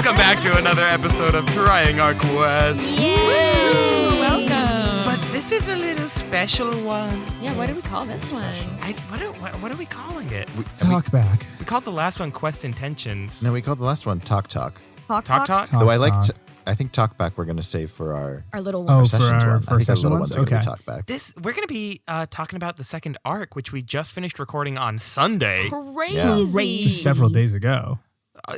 Welcome back to another episode of Trying Our Quest. Yay! Welcome. But this is a little special one. Yeah, what do we call this one? What are we calling it? Talk back. We called the last one Quest Intentions. No, we called the last one Talk. Talk? Though I think Talk Back we're going to save for our little Oh, one. for our I think our session little ones? ones are going to Okay. be Talk Back. We're going to be talking about the second arc, which we just finished recording on Sunday. Crazy. Just several days ago.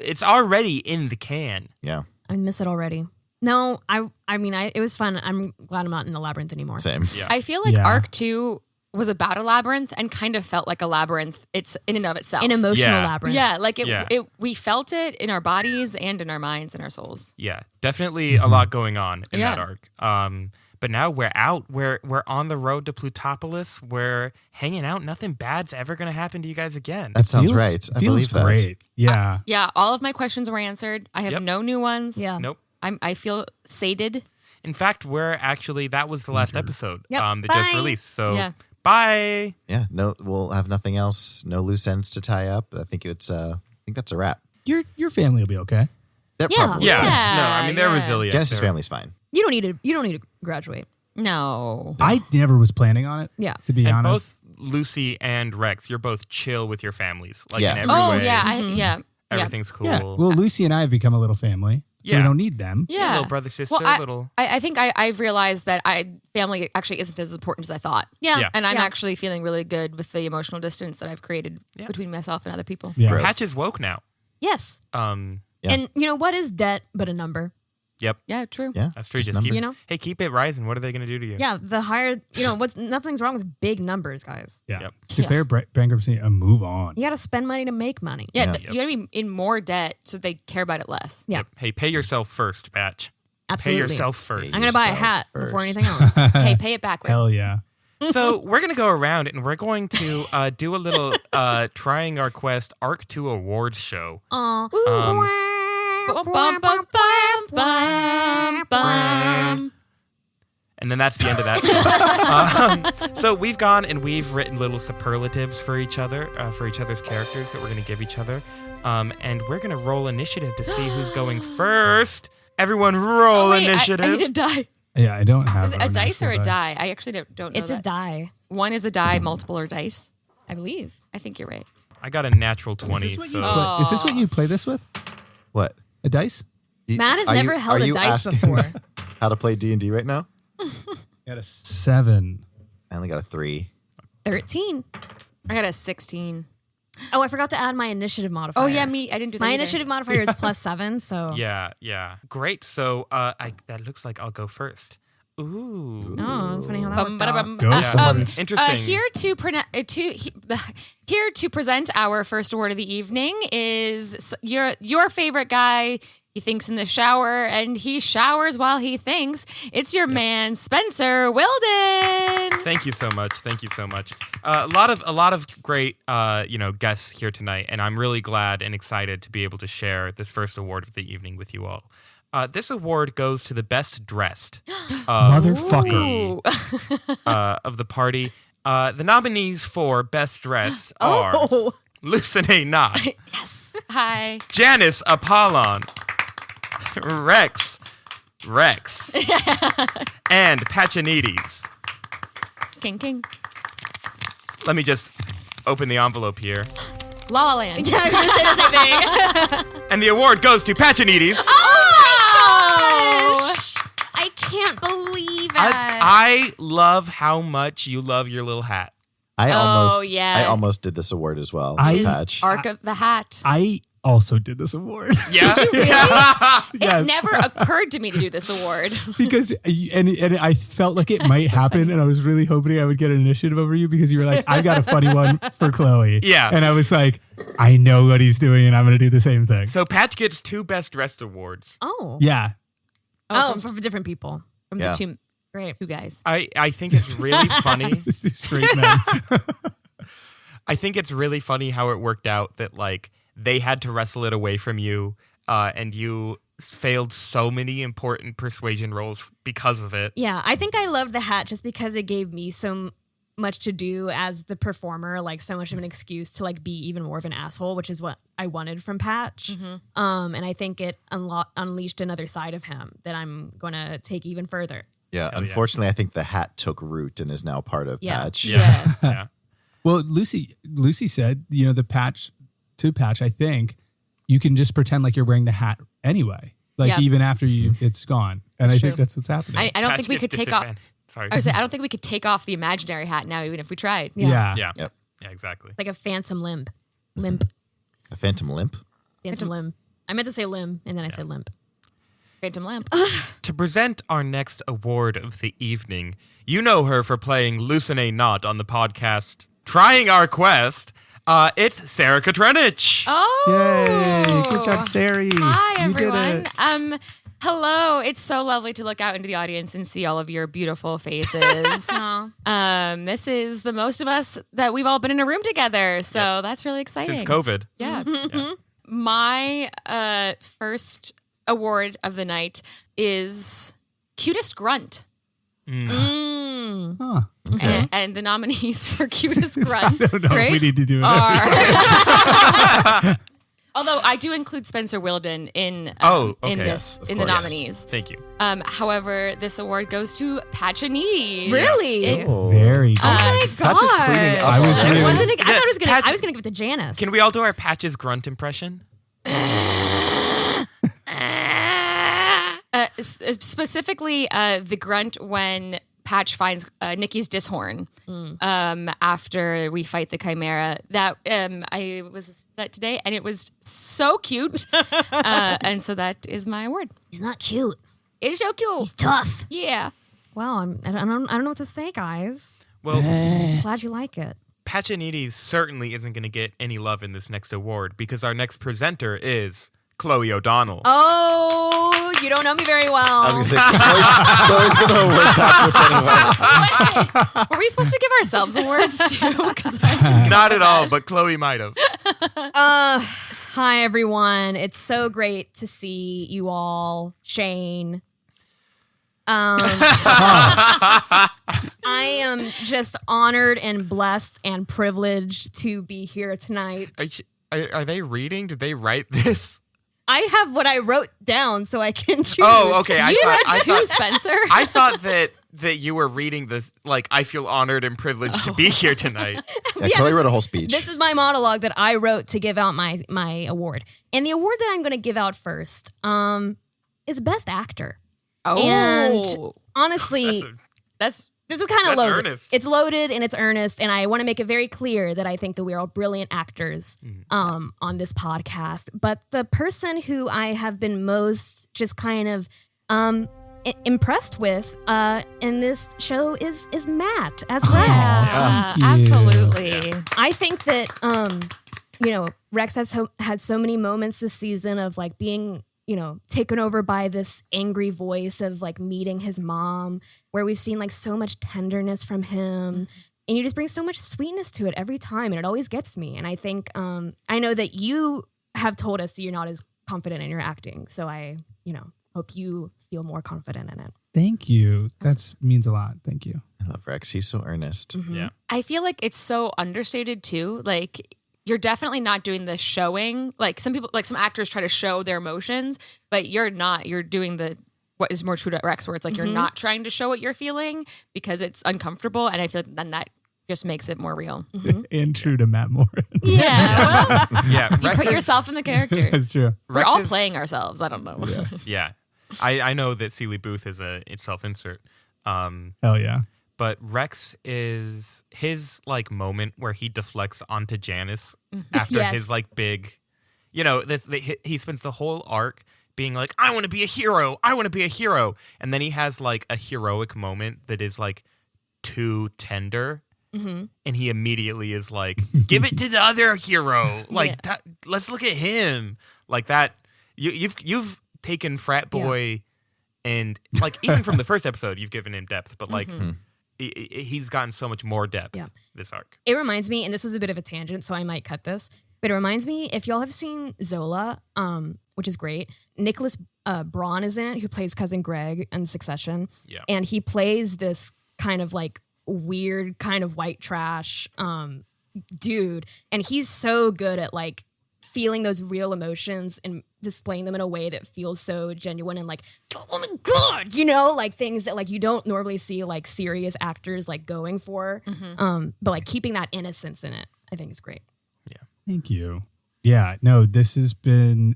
It's already in the can. Yeah, I miss it already. No, I mean, it was fun. I'm glad I'm not in the Labyrinth anymore. same. Yeah. I feel like Yeah. Arc 2 was about a labyrinth and kind of felt like a labyrinth. It's in and of itself. An emotional Yeah. labyrinth. Yeah, like Yeah. we felt it in our bodies and in our minds and our souls. Yeah, definitely a lot going on in Yeah. that arc. But now we're out. We're on the road to Plutopolis. We're hanging out. Nothing bad's ever going to happen to you guys again. That sounds Feels- right. I feels believe that. great. Yeah. Yeah, all of my questions were answered. I have Yep. no new ones. Yeah. Nope. I feel sated. In fact, that was the last episode Yep. that just Bye. released. So Yeah. bye. Yeah, no, we'll have nothing else. No loose ends to tie up. I think that's a wrap. Your family will be okay. They're Yeah. probably Yeah. fine. No, I mean, they're yeah. resilient. Genesis They're- family's fine. You don't need to graduate. No. I never was planning on it. Yeah. To be And honest. both Lucy and Rex, you're both chill with your families. Like Yeah. in every Oh way. yeah, Mm-hmm. Everything's cool. Yeah. Well, Lucy and I have become a little family. So Yeah. we don't need them. yeah. Little brother, sister, Well, little. I think I've realized that family actually isn't as important as I thought. Yeah. Yeah. And I'm Yeah. actually feeling really good with the emotional distance that I've created Yeah. between myself and other people. Yeah. Growth. Patch is woke now. Yes. Yeah. And you know what is debt but a number? Yep. Yeah, true. Yeah, That's true. just Just number. keep, You know? Hey, keep it rising. What are they going to do to you? Yeah. The higher, nothing's wrong with big numbers, guys. Yeah. Yep. Declare bankruptcy and move on. You got to spend money to make money. Yeah, Yeah. you gotta be in more debt so they care about it less. Yeah. Yep. Hey, pay yourself first, Patch. Absolutely. Pay yourself first. I'm going to buy a yourself hat first. before anything else. Hey, pay it back. Rick. Hell yeah. So we're going to go around and we're going to do a little Trying Our Quest Arc 2 awards show. Aw. Bum, bum, bum, bum, bum, bum. And then that's the end of that. So we've gone and we've written little superlatives for each other, for each other's characters that we're going to give each other. And we're going to roll initiative to see who's going first. Everyone roll Oh, wait, initiative. I need a die. Yeah, I don't have Is it a dice or a die? I actually don't know. It's a that. die, One is a die, multiple are dice. I believe. I think you're right. I got a natural 20. Is this, So is this what you play this with? What? A dice? Matt has Are never you- held are a you dice asking before. How to play D&D right now? Got a 7. I only got a 3. 13. I got a 16. Oh, I forgot to add my initiative modifier. Oh yeah, me. I didn't do that. My either. initiative modifier is +7, so. yeah. Great. So that looks like I'll go first. Ooh. Oh, funny how that Bum, worked out. ba-da-bum. Go for it. Interesting. Here to present our first award of the evening is your favorite guy. He thinks in the shower and he showers while he thinks. It's your man Spenser Willden. Thank you so much. A lot of great guests here tonight, and I'm really glad and excited to be able to share this first award of the evening with you all. This award goes to the best dressed Motherfucker. Ooh. of the party. The nominees for best dressed are Lucine Knott, Yes. Hi. Janice Apollon, Rex, and Pachinides. King. Let me just open the envelope here. La La Land. Yeah, I was going to say the same thing. And the award goes to Pachinides. Oh! I can't believe it. I love how much you love your little hat. I yeah. almost did this award as well. I- Patch. Arc of the Hat. I also did this award. Yeah. Did you really? Yes. It never occurred to me to do this award. Because and I felt like it might happen, and I was really hoping I would get an initiative over you because you were like, I got a funny one for Chloe. Yeah. And I was like, I know what he's doing, and I'm going to do the same thing. So Patch gets 2 best dressed awards. Oh. Yeah. Oh, for different people. From Yeah. the Great. two guys. I think it's really funny. This is straight man. I think it's really funny how it worked out that like they had to wrestle it away from you, and you failed so many important persuasion rolls because of it. Yeah, I think I loved the hat just because it gave me some much to do as the performer, like so much of an excuse to like be even more of an asshole, which is what I wanted from Patch. And I think it unleashed another side of him that I'm going to take even further. Yeah, unfortunately, I think the hat took root and is now part of Patch. Yeah. Well, Lucy said, the Patch, I think you can just pretend like you're wearing the hat anyway, like even after it's gone. And I think that's what's happening. I don't think we could take off. Sorry. I don't think we could take off the imaginary hat now, even if we tried. Yeah. Yeah, exactly. Like a phantom limp. A phantom limp? Phantom limb. I meant to say limb, and then I said limp. Phantom lamp. To present our next award of the evening, you know her for playing Lucine Knott on the podcast Trying Our Quest. It's Sara Katrenich. Oh. Yay. Good job, Sari. Hi, You did everyone. it. Hello. It's so lovely to look out into the audience and see all of your beautiful faces. This is the most of us that we've all been in a room together. So that's really exciting. Since COVID. Yeah. Yeah. My first award of the night is Cutest Grunt. Huh. Okay. And the nominees for Cutest Grunt I don't know if we need to do it. are... Although I do include Spenser Willden in Okay. in the Yes, of course. nominees. Thank you. However, this award goes to Pachinides. Really? Oh. Very good. Oh my Patch is cleaning up. I was already. really- I was gonna Patch- give it to Janice. Can we all do our Patch's grunt impression? Specifically, the grunt when Patch finds Nikki's dishorn after we fight the Chimera. That I was that today, and it was so cute. And so that is my award. He's not cute. It's so cute. He's tough. Yeah. Well, I don't know what to say, guys. Well, Glad you like it. Pachinides certainly isn't going to get any love in this next award because our next presenter is Chloe O'Donnell. Oh, you don't know me very well. I was going to say, Chloe's going to award Patch this anyway. Were we supposed to give ourselves awards too? 'Cause Not at all, but Chloe might have. Hi, everyone. It's so great to see you all. Shane. I am just honored and blessed and privileged to be here tonight. Are they reading? Did they write this? I have what I wrote down so I can choose. Oh, okay. I too, Spencer. I thought that you were reading this. Like, I feel honored and privileged to be here tonight. Yeah, Chloe wrote a whole speech. This is my monologue that I wrote to give out my award. And the award that I'm going to give out first is Best Actor. Oh. And honestly, That's this is kind of That's loaded. earnest. It's loaded and it's earnest, and I want to make it very clear that I think that we are all brilliant actors on this podcast. But the person who I have been most just kind of impressed with in this show is Matt as well. yeah, Thank you. absolutely. I think that Rex has had so many moments this season of like being taken over by this angry voice of like meeting his mom, where we've seen like so much tenderness from him. And you just bring so much sweetness to it every time. And it always gets me. And I think, I know that you have told us that you're not as confident in your acting. So I, hope you feel more confident in it. Thank you. That means a lot. Thank you. I love Rex. He's so earnest. Yeah. I feel like it's so understated too. Like, you're definitely not doing the showing. Like some actors try to show their emotions, but you're not. You're doing what is more true to Rex, where it's like you're not trying to show what you're feeling because it's uncomfortable, and I feel like then that just makes it more real. And true to Matt Morin. Yeah, well, Yeah. you put yourself in the character. That's true. We're all Rex is- playing ourselves. I don't know. Yeah. I know that Seeley Booth is a self-insert. Hell yeah. But Rex is his like moment where he deflects onto Janice after Yes. his like big, he spends the whole arc being like, I want to be a hero. I want to be a hero. And then he has like a heroic moment that is like too tender. And he immediately is like, give it to the other hero. Like, let's look at him. Like that. You've taken frat boy and like, even from the first episode, you've given him depth, but like, he's gotten so much more depth this arc. It reminds me, and this is a bit of a tangent, so I might cut this, but it reminds me, if y'all have seen Zola, which is great, Nicholas Braun is in it, who plays Cousin Greg in Succession. Yeah. And he plays this kind of like weird kind of white trash dude, and he's so good at like feeling those real emotions and displaying them in a way that feels so genuine and like, oh my god, you know, like things that like you don't normally see like serious actors like going for, but like keeping that innocence in it, I think is great. Yeah, thank you. Yeah, no, this has been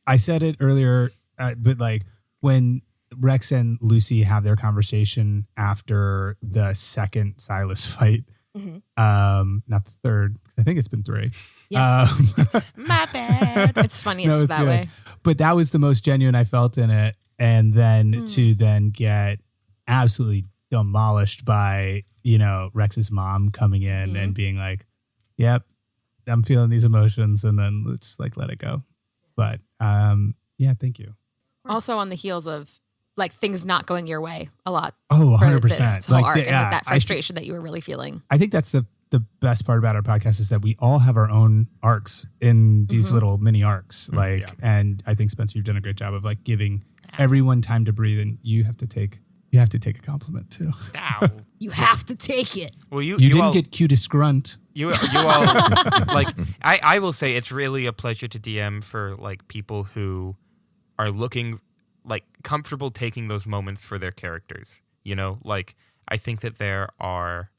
I said it earlier, but like when Rex and Lucy have their conversation after the second Silas fight, not the third, I think it's been 3. Yes. My bad. It's funny. It's that good. way. But that was the most genuine I felt in it. And then to then get absolutely demolished by, you know, Rex's mom coming in and being like, yep, I'm feeling these emotions. And then let's like, let it go. But yeah, thank you. Also on the heels of like things not going your way a lot. Oh, 100%. For this whole arc and yeah, like that frustration that you were really feeling. I think that's the best part about our podcast is that we all have our own arcs in these little mini arcs. Like, and I think Spencer, you've done a great job of like giving everyone time to breathe, and you have to take a compliment too. Ow. You have to take it. Well, you didn't all, get cutest grunt. You all like. I will say it's really a pleasure to DM for like people who are looking like comfortable taking those moments for their characters. You know, like I think that there are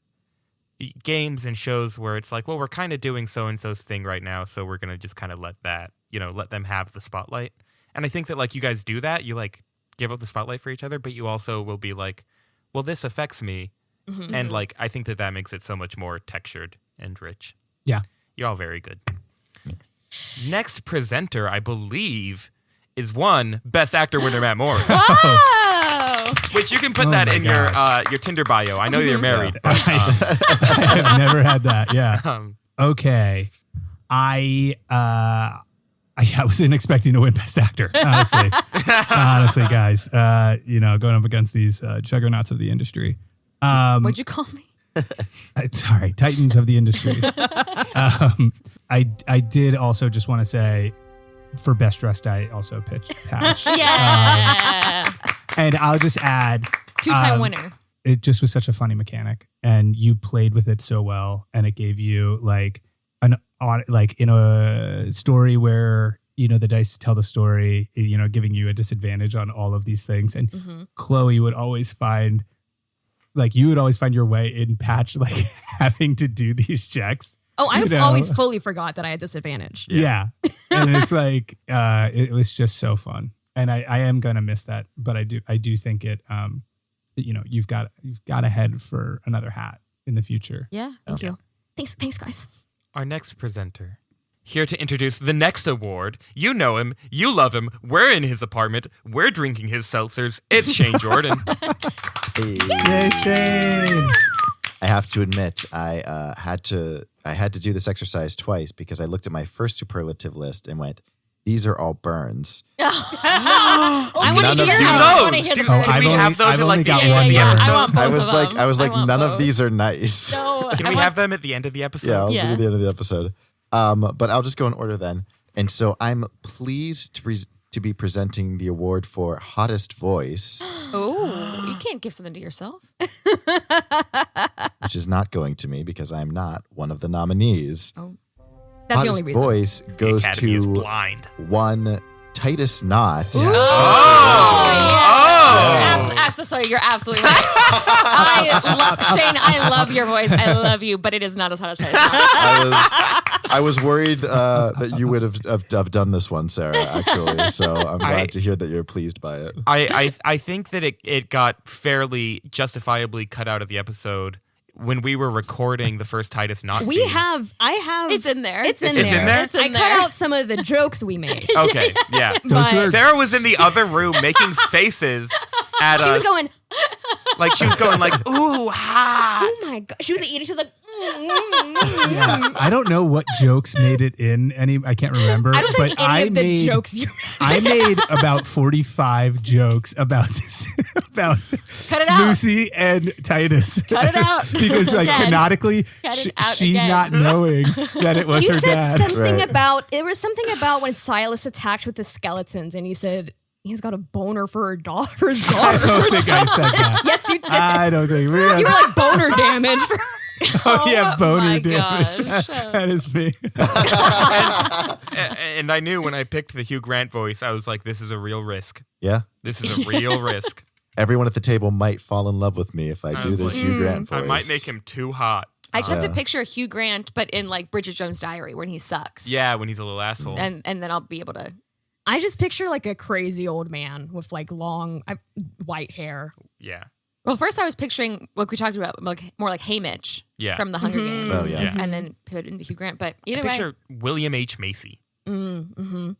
games and shows where it's like, well, we're kind of doing so-and-so's thing right now, so we're going to just kind of let that, you know, let them have the spotlight. And I think that, like, you guys do that. You, like, give up the spotlight for each other, but you also will be like, well, this affects me. And, like, I think that makes it so much more textured and rich. Yeah. You're all very good. Thanks. Next presenter, I believe, is one Best Actor winner, Matt Morin. Whoa! Which you can put that in your Tinder bio. I know you're married. But, I've never had that. Yeah. Okay. I wasn't expecting to win Best Actor, honestly. Honestly, guys. You know, going up against these juggernauts of the industry. What'd you call me? Sorry, titans of the industry. I did also just want to say, for Best Dressed, I also pitched Patch. Yeah. And I'll just add, 2-time winner. It just was such a funny mechanic, and you played with it so well, and it gave you like in a story where, you know, the dice tell the story, you know, giving you a disadvantage on all of these things. And Chloe would always find, like, you would always find your way in Patch, like having to do these checks. Oh, I've always fully forgot that I had disadvantage. Yeah. And it's like, it was just so fun. And I am going to miss that, but I do think it, you know, you've got a head for another hat in the future. Yeah. Thank you. Thanks, guys. Our next presenter, here to introduce the next award. You know him. You love him. We're in his apartment. We're drinking his seltzers. It's Shane Jordan. Hey. Yay, Shane! I have to admit, I had to do this exercise twice because I looked at my first superlative list and went, these are all burns. I want to hear Do those. those. I want to hear Do- those. can we have those I've in like only the got end of one the burn. episode? I want both I was of like, them. none I of want these both. are nice. No, Can we have them at the end of the episode? Yeah, I'll do Yeah. it at the end of the episode. But I'll just go in order then. And so I'm pleased to be presenting the award for hottest voice, Oh, you can't give something to yourself. which is not going to me because I'm not one of the nominees. Oh. That's the hottest only reason. voice The goes Academy is to blind. one Titus Knott. Oh, sorry, you're absolutely right. Shane, I love your voice. I love you, but it is not as hot as I was worried that you would have done this one, Sarah, actually. So I'm glad to hear that you're pleased by it. I think that it got fairly justifiably cut out of the episode when we were recording the first Titus Knott scene. I have. It's in there. It's in It's there. in there? It's in I there. cut out some of the jokes we made. Okay, yeah. Those were- Sarah was in the other room making faces at She us. was going, She was going like, ooh, hot. oh my god. She was eating. She was like, Yeah, I don't know what jokes made it in any. I can't remember. I don't think but any I of the made, jokes you I made about 45 jokes about this, about Cut it out. Lucy and Titus. Cut it out. Because like Again. canonically, Cut it out she again. not knowing that it was You her said dad. something Right. about, it was something about when Silas attacked with the skeletons and you said, he's got a boner for her for his I daughter. don't think I said that. Yes, you did. I don't think You were like boner damage. Oh yeah, boner my damage. gosh. That is me. And I knew when I picked the Hugh Grant voice, I was like, this is a real risk. Yeah. This is a real risk. Everyone at the table might fall in love with me if I do was this like, Hugh Grant voice. I might make him too hot. I just have to Yeah. picture Hugh Grant, but in like Bridget Jones' Diary when he sucks. Yeah, when he's a little asshole. And then I'll be able to. I just picture like a crazy old man with like long white hair. Yeah. Well, first I was picturing what we talked about, like more like Haymitch Yeah. from the Hunger Mhm. Games. Oh, yeah. And then put into Hugh Grant. But I either way, picture William H. Macy. Mm-hmm.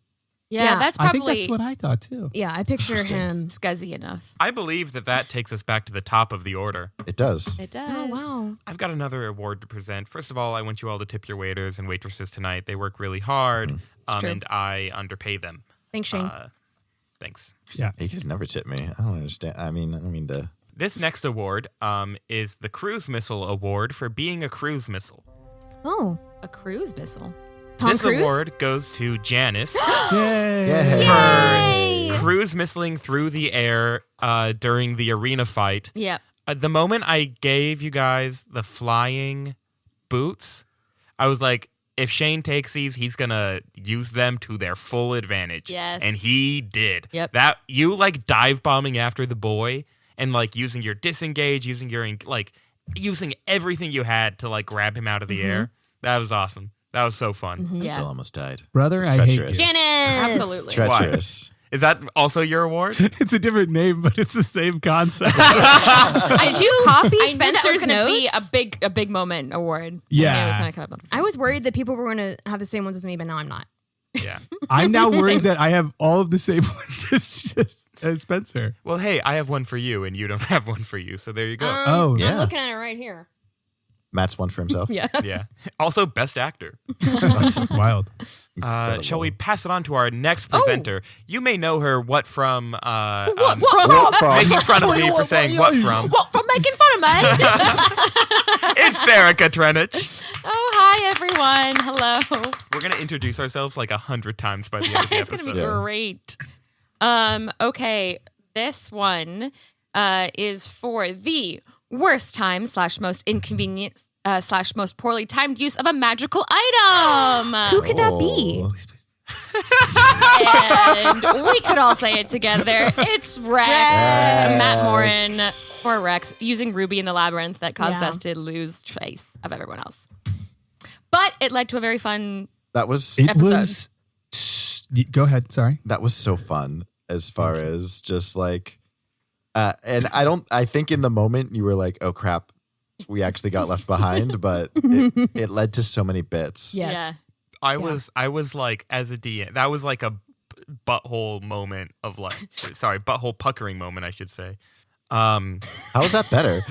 yeah, Yeah. that's I think probably that's what I thought too. Yeah, I picture him. scuzzy enough. I believe that takes us back to the top of the order. It does. It does. Oh wow. I've got another award to present. First of all, I want you all to tip your waiters and waitresses tonight. They work really hard, true. and I underpay them. Thanks, Shane. Thanks. You guys never tip me. I don't understand. I don't mean to. This next award is the Cruise Missile Award for being a cruise missile. Oh, A cruise missile. Tom this Cruise. award goes to Janice Yay! for cruise missiling through the air during the arena fight. Yep. The moment I gave you guys the flying boots, I was like, if Shane takes these, he's gonna use them to their full advantage. Yes. And he did. Yep. That you like dive bombing after the boy and like using your disengage, using your like using everything you had to like grab him out of the air. That was awesome. That was so fun. I Yeah. still almost died. Brother, It's I hate you. treacherous. Janice. Absolutely. Treacherous. Is that also your award? It's a different name, but it's the same concept. Did you copy I knew that was Spencer's going to notes? be a big moment award. Yeah. I knew it was going to come up. I was worried that people were going to have the same ones as me, but now I'm not. Yeah. I'm now worried that I have all of the same ones as Spencer. Well, hey, I have one for you, and you don't have one for you, so there you go. Oh, yeah. I'm looking at it right here. Matt's one for himself. Yeah. Yeah. Also, best actor. That's wild. Shall we pass it on to our next presenter? You may know her. What from? What from? Making fun of me for saying what from? What from making fun of me? It's Sara Katrenich. Oh, hi everyone. Hello. We're gonna introduce ourselves like 100 times by the end of the It's going episode. to be Yeah. great. Okay, this one is for the worst time / most inconvenient / most poorly timed use of a magical item. Who could that be? Oh. And we could all say it together. It's Rex. Matt Morin for Rex using Ruby in the Labyrinth that caused Yeah. us to lose trace of everyone else. But it led to a very fun. That was It Episode. was. Go ahead. Sorry. that was so fun as far as just like and I think in the moment you were like, oh crap, we actually got left behind, but it led to so many bits. Yes. Yeah. I was like, as a DM, that was like a butthole moment of like, sorry, butthole puckering moment, I should say. How is that better?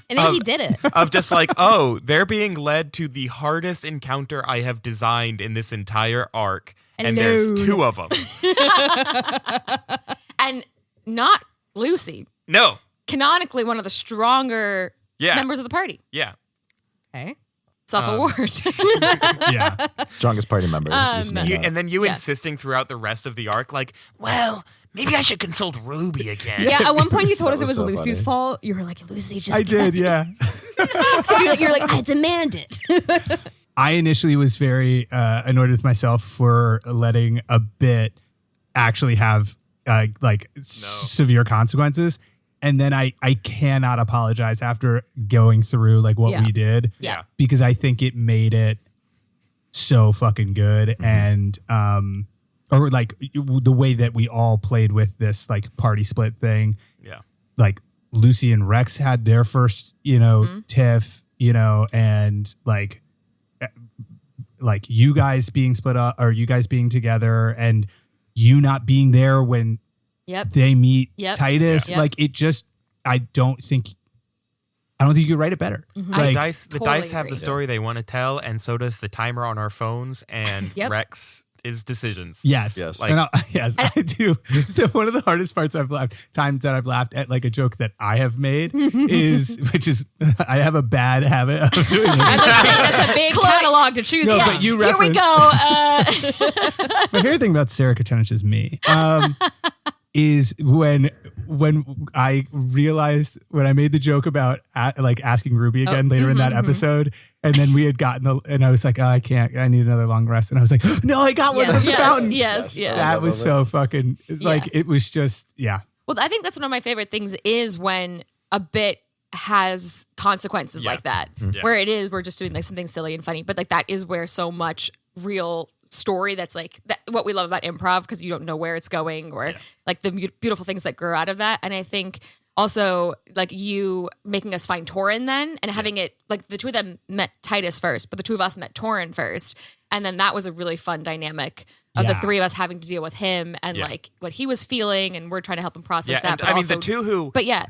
And then he did it. Of just like, oh, they're being led to the hardest encounter I have designed in this entire arc, and there's Hello. 2 of them. And not Lucy. No, Canonically, one of the stronger yeah, members of the party. yeah. Okay. Self-award. Yeah. Strongest party member. You stand out. And then you Yeah. insisting throughout the rest of the arc, like, well, maybe I should consult Ruby again. Yeah, at one point you told That us it was was so Lucy's funny. fault. You were like, Lucy just I did. Yeah. You're like, I demand it. I initially was very annoyed with myself for letting a bit actually have severe consequences. And then I cannot apologize after going through like what Yeah. we did. Yeah. Because I think it made it so fucking good. And or like the way that we all played with this like party split thing. Yeah. Like Lucy and Rex had their first, tiff, and like you guys being split up or you guys being together and you not being there when Yep. they meet Yep. Titus. Yep. Like it just, I don't think you could write it better. The Like, dice totally have the agree. story they want to tell, and so does the timer on our phones. And Yep. Rex is decisions. Yes. Yes. Yes, I do. One of the hardest parts times that I've laughed at like a joke that I have made which is I have a bad habit of doing it. That's a big catalog to choose No, from. but you Here we referenced. go. My favorite thing about Sara Katrenich is me. Is when I realized when I made the joke about asking Ruby again later in that episode, and then we had gotten and I was like, oh, I need another long rest, and I was like, no, I got one of the fountain. Yes. That was so fucking it was just Well, I think that's one of my favorite things is when a bit has consequences like that, where we're just doing like something silly and funny, but like that is where so much real story that's like what we love about improv, because you don't know where it's going or like the beautiful things that grow out of that. And I think also like you making us find Torin then and having it like the two of them met Titus first, but the two of us met Torin first. And then that was a really fun dynamic of the three of us having to deal with him and like what he was feeling, and we're trying to help him process that. And, But I mean, also, the two who... But yeah,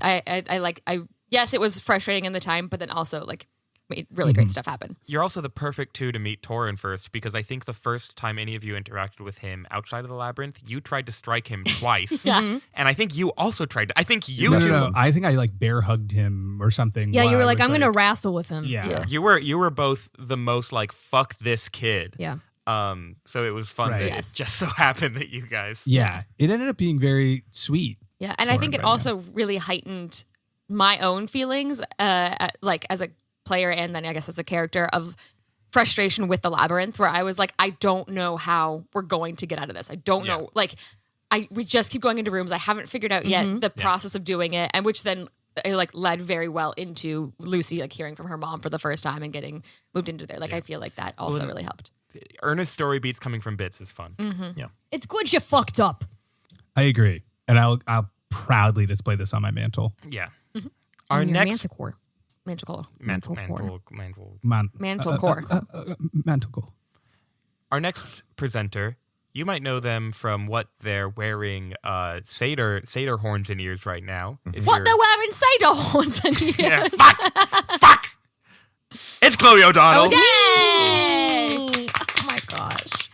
yes, it was frustrating in the time, but then also like made really great stuff happen. You're also the perfect two to meet Torin first, because I think the first time any of you interacted with him outside of the labyrinth, you tried to strike him twice. And I think you also tried to. I think you No, I think I like bear hugged him or something. Yeah, while you were I like, was I'm gonna wrestle with him. Yeah. You were both the most like, fuck this kid. Yeah. So it was fun Right. that Yes. it just so happened that you guys... Yeah. It ended up being very sweet. Yeah, and I think it right also really heightened my own feelings, like as a player and then I guess as a character, of frustration with the labyrinth, where I was like, I don't know how we're going to get out of this. I don't know. Like, we just keep going into rooms. I haven't figured out yet the process of doing it, and which then like led very well into Lucy like hearing from her mom for the first time and getting moved into there. Like I feel like that also really helped. Earnest story beats coming from bits is fun. It's good you fucked up. I agree. And I'll proudly display this on my mantle. Yeah. On Our your next... manticore. Manticore. Mantle. Manticore. Manticle. Our next presenter, you might know them from what they're wearing satyr horns and ears right now. If What you're- they're wearing satyr horns and ears. Yeah, fuck! It's Chloe O'Donnell. Yay! Oh my gosh.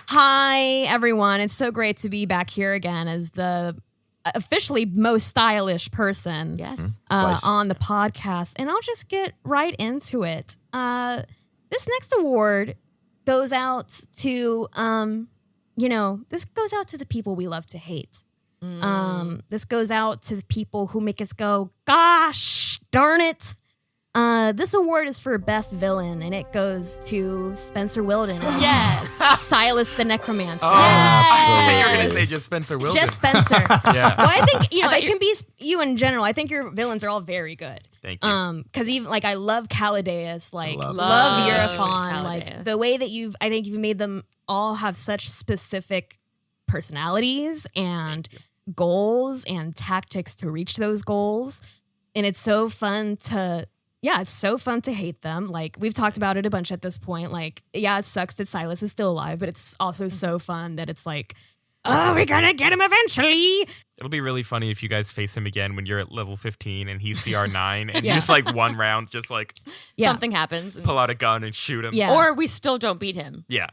Hi, everyone. It's so great to be back here again as the officially most stylish person Yes. Twice. on the podcast. And I'll just get right into it. This next award goes out to, this goes out to the people we love to hate. This goes out to the people who make us go, gosh, darn it. This award is for best villain, and it goes to Spenser Willden. Yes. Silas the Necromancer. Oh, I think you're Absolutely. going to say just Spenser Willden. Just Spencer. Yeah. Well, I think it can be you in general. I think your villains are all very good. Thank you. Because even like I love Caladeus, like Love love Caladeus. Eurofon, like Caladeus. the way that I think you've made them all have such specific personalities and goals and tactics to reach those goals, and it's so fun to. Yeah, it's so fun to hate them. Like, we've talked about it a bunch at this point. Like, yeah, it sucks that Silas is still alive, but it's also so fun that it's like, oh, we're gonna get him eventually. It'll be really funny if you guys face him again when you're at level 15 and he's CR9 and you Yeah. just like one round, just like Yeah. Something happens. And, pull out a gun and shoot him. Yeah. Or we still don't beat him Yeah.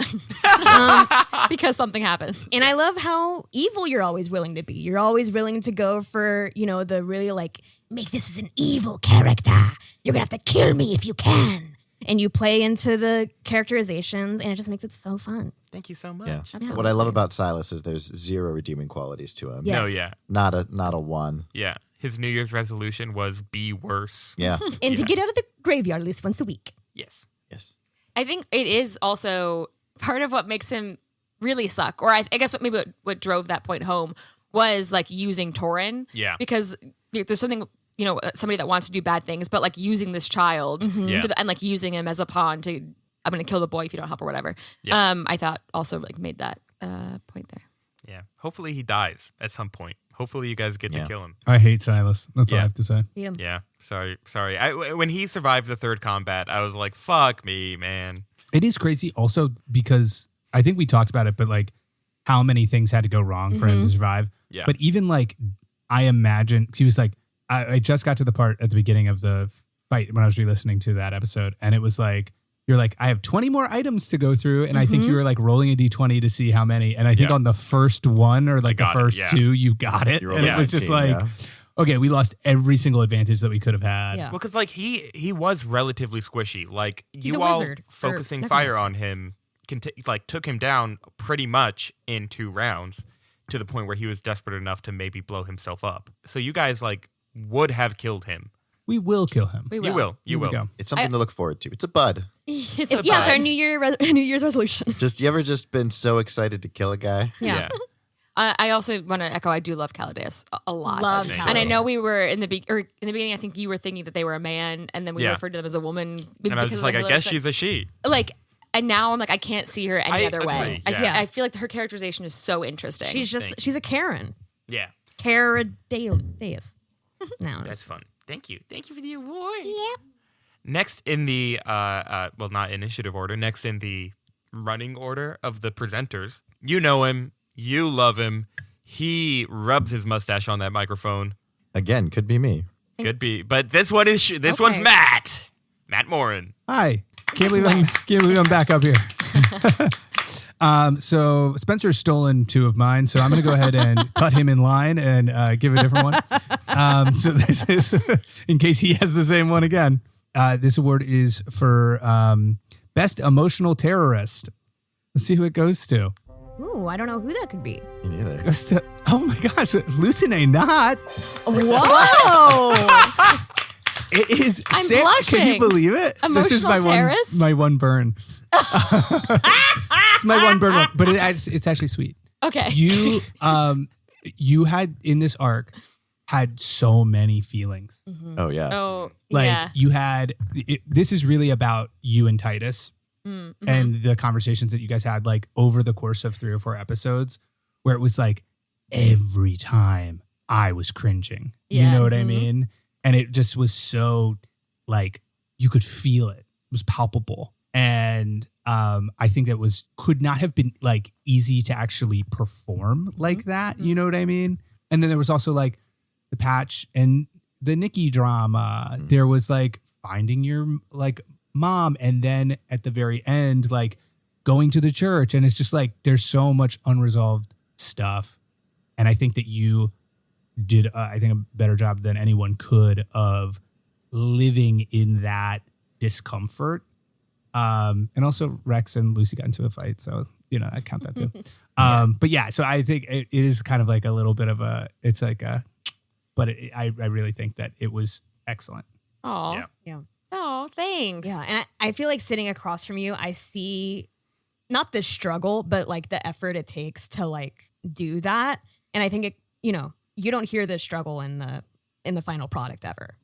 because something happens. And I love how evil you're always willing to be. You're always willing to go for, the really like, make this as an evil character. You're gonna have to kill me if you can. And you play into the characterizations, and it just makes it so fun. Thank you so much. Yeah. Absolutely. What I love about Silas is there's zero redeeming qualities to him. Yeah. No, Yes. yeah. Not a one. Yeah. His New Year's resolution was be worse. Yeah. And to Yeah. get out of the graveyard at least once a week. Yes. Yes. I think it is also part of what makes him really suck. Or I guess what drove that point home was like using Torin. Yeah. Because there's something, somebody that wants to do bad things, but like using this child Yeah. and like using him as a pawn to, I'm going to kill the boy if you don't help or whatever. Yeah. I thought also like made that point there. Yeah. Hopefully he dies at some point. Hopefully you guys get Yeah. to kill him. I hate Silas. That's all Yeah. I have to say. Beat him. Yeah. Sorry. When he survived the third combat, I was like, fuck me, man. It is crazy also because I think we talked about it, but like how many things had to go wrong for him to survive. Yeah. But even like, I imagine, he was like, I just got to the part at the beginning of the fight when I was re-listening to that episode. And it was like, you're like, I have 20 more items to go through. And I think you were like rolling a D20 to see how many. And I think on the first one or like the first two, you got it. And it was just like, okay, we lost every single advantage that we could have had. Yeah. Well, because like he was relatively squishy. Like He's you a all wizard, focusing or fire necromancer. on him, like took him down pretty much in 2 rounds to the point where he was desperate enough to maybe blow himself up. So you guys like would have killed him. We will kill him. We will. You will. You Here we will. go. It's something to look forward to. It's a bud. It's a It's our bud. New Year's resolution. You ever just been so excited to kill a guy? Yeah. I also want to echo. I do love Caladeus a lot. Love And I know Caladeus. we were in the beginning. I think you were thinking that they were a man, and then we referred to them as a woman. And I was just like, I guess she's a she. like. And now I'm like, I can't see her any I other way. agree, yeah. I feel like her characterization is so interesting. She's a Karen. Yeah. Caradeus. No. That's fun. Thank you. Thank you for the award. Yep. Next in the well, not initiative order, next in the running order of the presenters. You know him. You love him. He rubs his mustache on that microphone. Again, could be me. Could be. But this one is one's Matt. Matt Morin. Hi. Can't believe I'm back up here. So Spencer's stolen 2 of mine, so I'm going to go ahead and cut him in line and give a different one. So this is, in case he has the same one again, this award is for Best Emotional Terrorist. Let's see who it goes to. Ooh, I don't know who that could be. Me neither. It goes to, oh my gosh, Lucine Not. Whoa! It is. I'm Can you blushing. believe it? This is Emotional terrorist? my one burn. It's my one burn one, but it's actually sweet. okay. You had in this arc had so many feelings. Oh, yeah. Oh, Like yeah. you had. This is really about you and Titus Mm-hmm. and the conversations that you guys had like over the course of 3 or 4 episodes, where it was like every time I was cringing. You Yeah. know what I mean? And it just was so like you could feel it. It was palpable. And I think that could not have been like easy to actually perform like that. You know what I mean? And then there was also like the Patch and the Nikki drama. There was like finding your like mom, and then at the very end, like going to the church. And it's just like there's so much unresolved stuff. And I think that you did, I think, a better job than anyone could of living in that discomfort. And also Rex and Lucy got into a fight. So, you know, I count that too. But yeah, so I think it is kind of like a little bit of but I really think that it was excellent. Oh, Yeah. Yeah. Oh, thanks. Yeah, and I feel like sitting across from you, I see not the struggle, but like the effort it takes to like do that. And I think it, you know, you don't hear the struggle in the final product ever.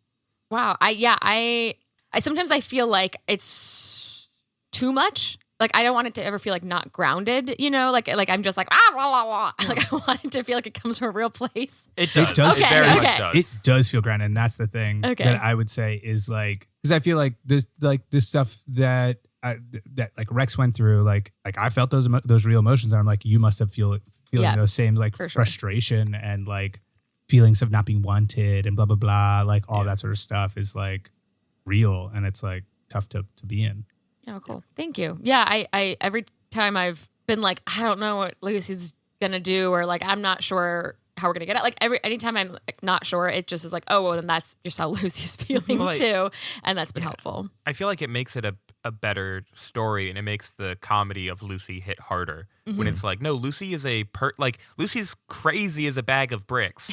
Wow. I sometimes I feel like it's too much. Like I don't want it to ever feel like not grounded, you know, like I'm just like blah, blah, blah. Like I want it to feel like it comes from a real place. It does. does. It very Okay, much okay. does. It does feel grounded, and that's the thing Okay. that I would say is like, because I feel like this stuff that like Rex went through, like I felt those real emotions, and I'm like, you must have feeling Yeah, those same like for sure. frustration and like feelings of not being wanted and blah blah blah, like all that sort of stuff is like real, and it's like tough to be in. Oh, cool. Thank you. Yeah, I every time I've been like, I don't know what Lucy's gonna do, or like I'm not sure how we're gonna get it. Like anytime I'm like not sure, it just is like, oh well, then that's just how Lucy's feeling Well, like- too, and that's been helpful. I feel like it makes it a better story, and it makes the comedy of Lucy hit harder when it's like, no, Lucy is Lucy's crazy as a bag of bricks.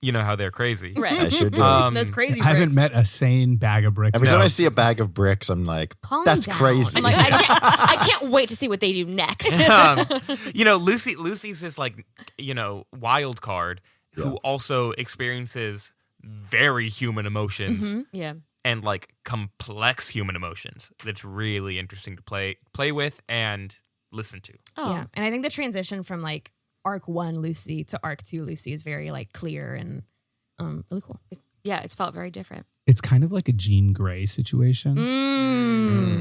You know how they're crazy. Right. I sure do. Those crazy I haven't bricks. met a sane bag of bricks. Every yet. time I see a bag of bricks, I'm like, Calm that's down. crazy. I'm like, I can't wait to see what they do next. You know, Lucy's this like, you know, wild card who also experiences very human emotions Yeah. and like complex human emotions. That's really interesting to play with and listen to. Oh. Yeah, and I think the transition from like arc 1 Lucy to arc 2 Lucy is very like clear and really cool. Yeah, it's felt very different. It's kind of like a Jean Grey situation,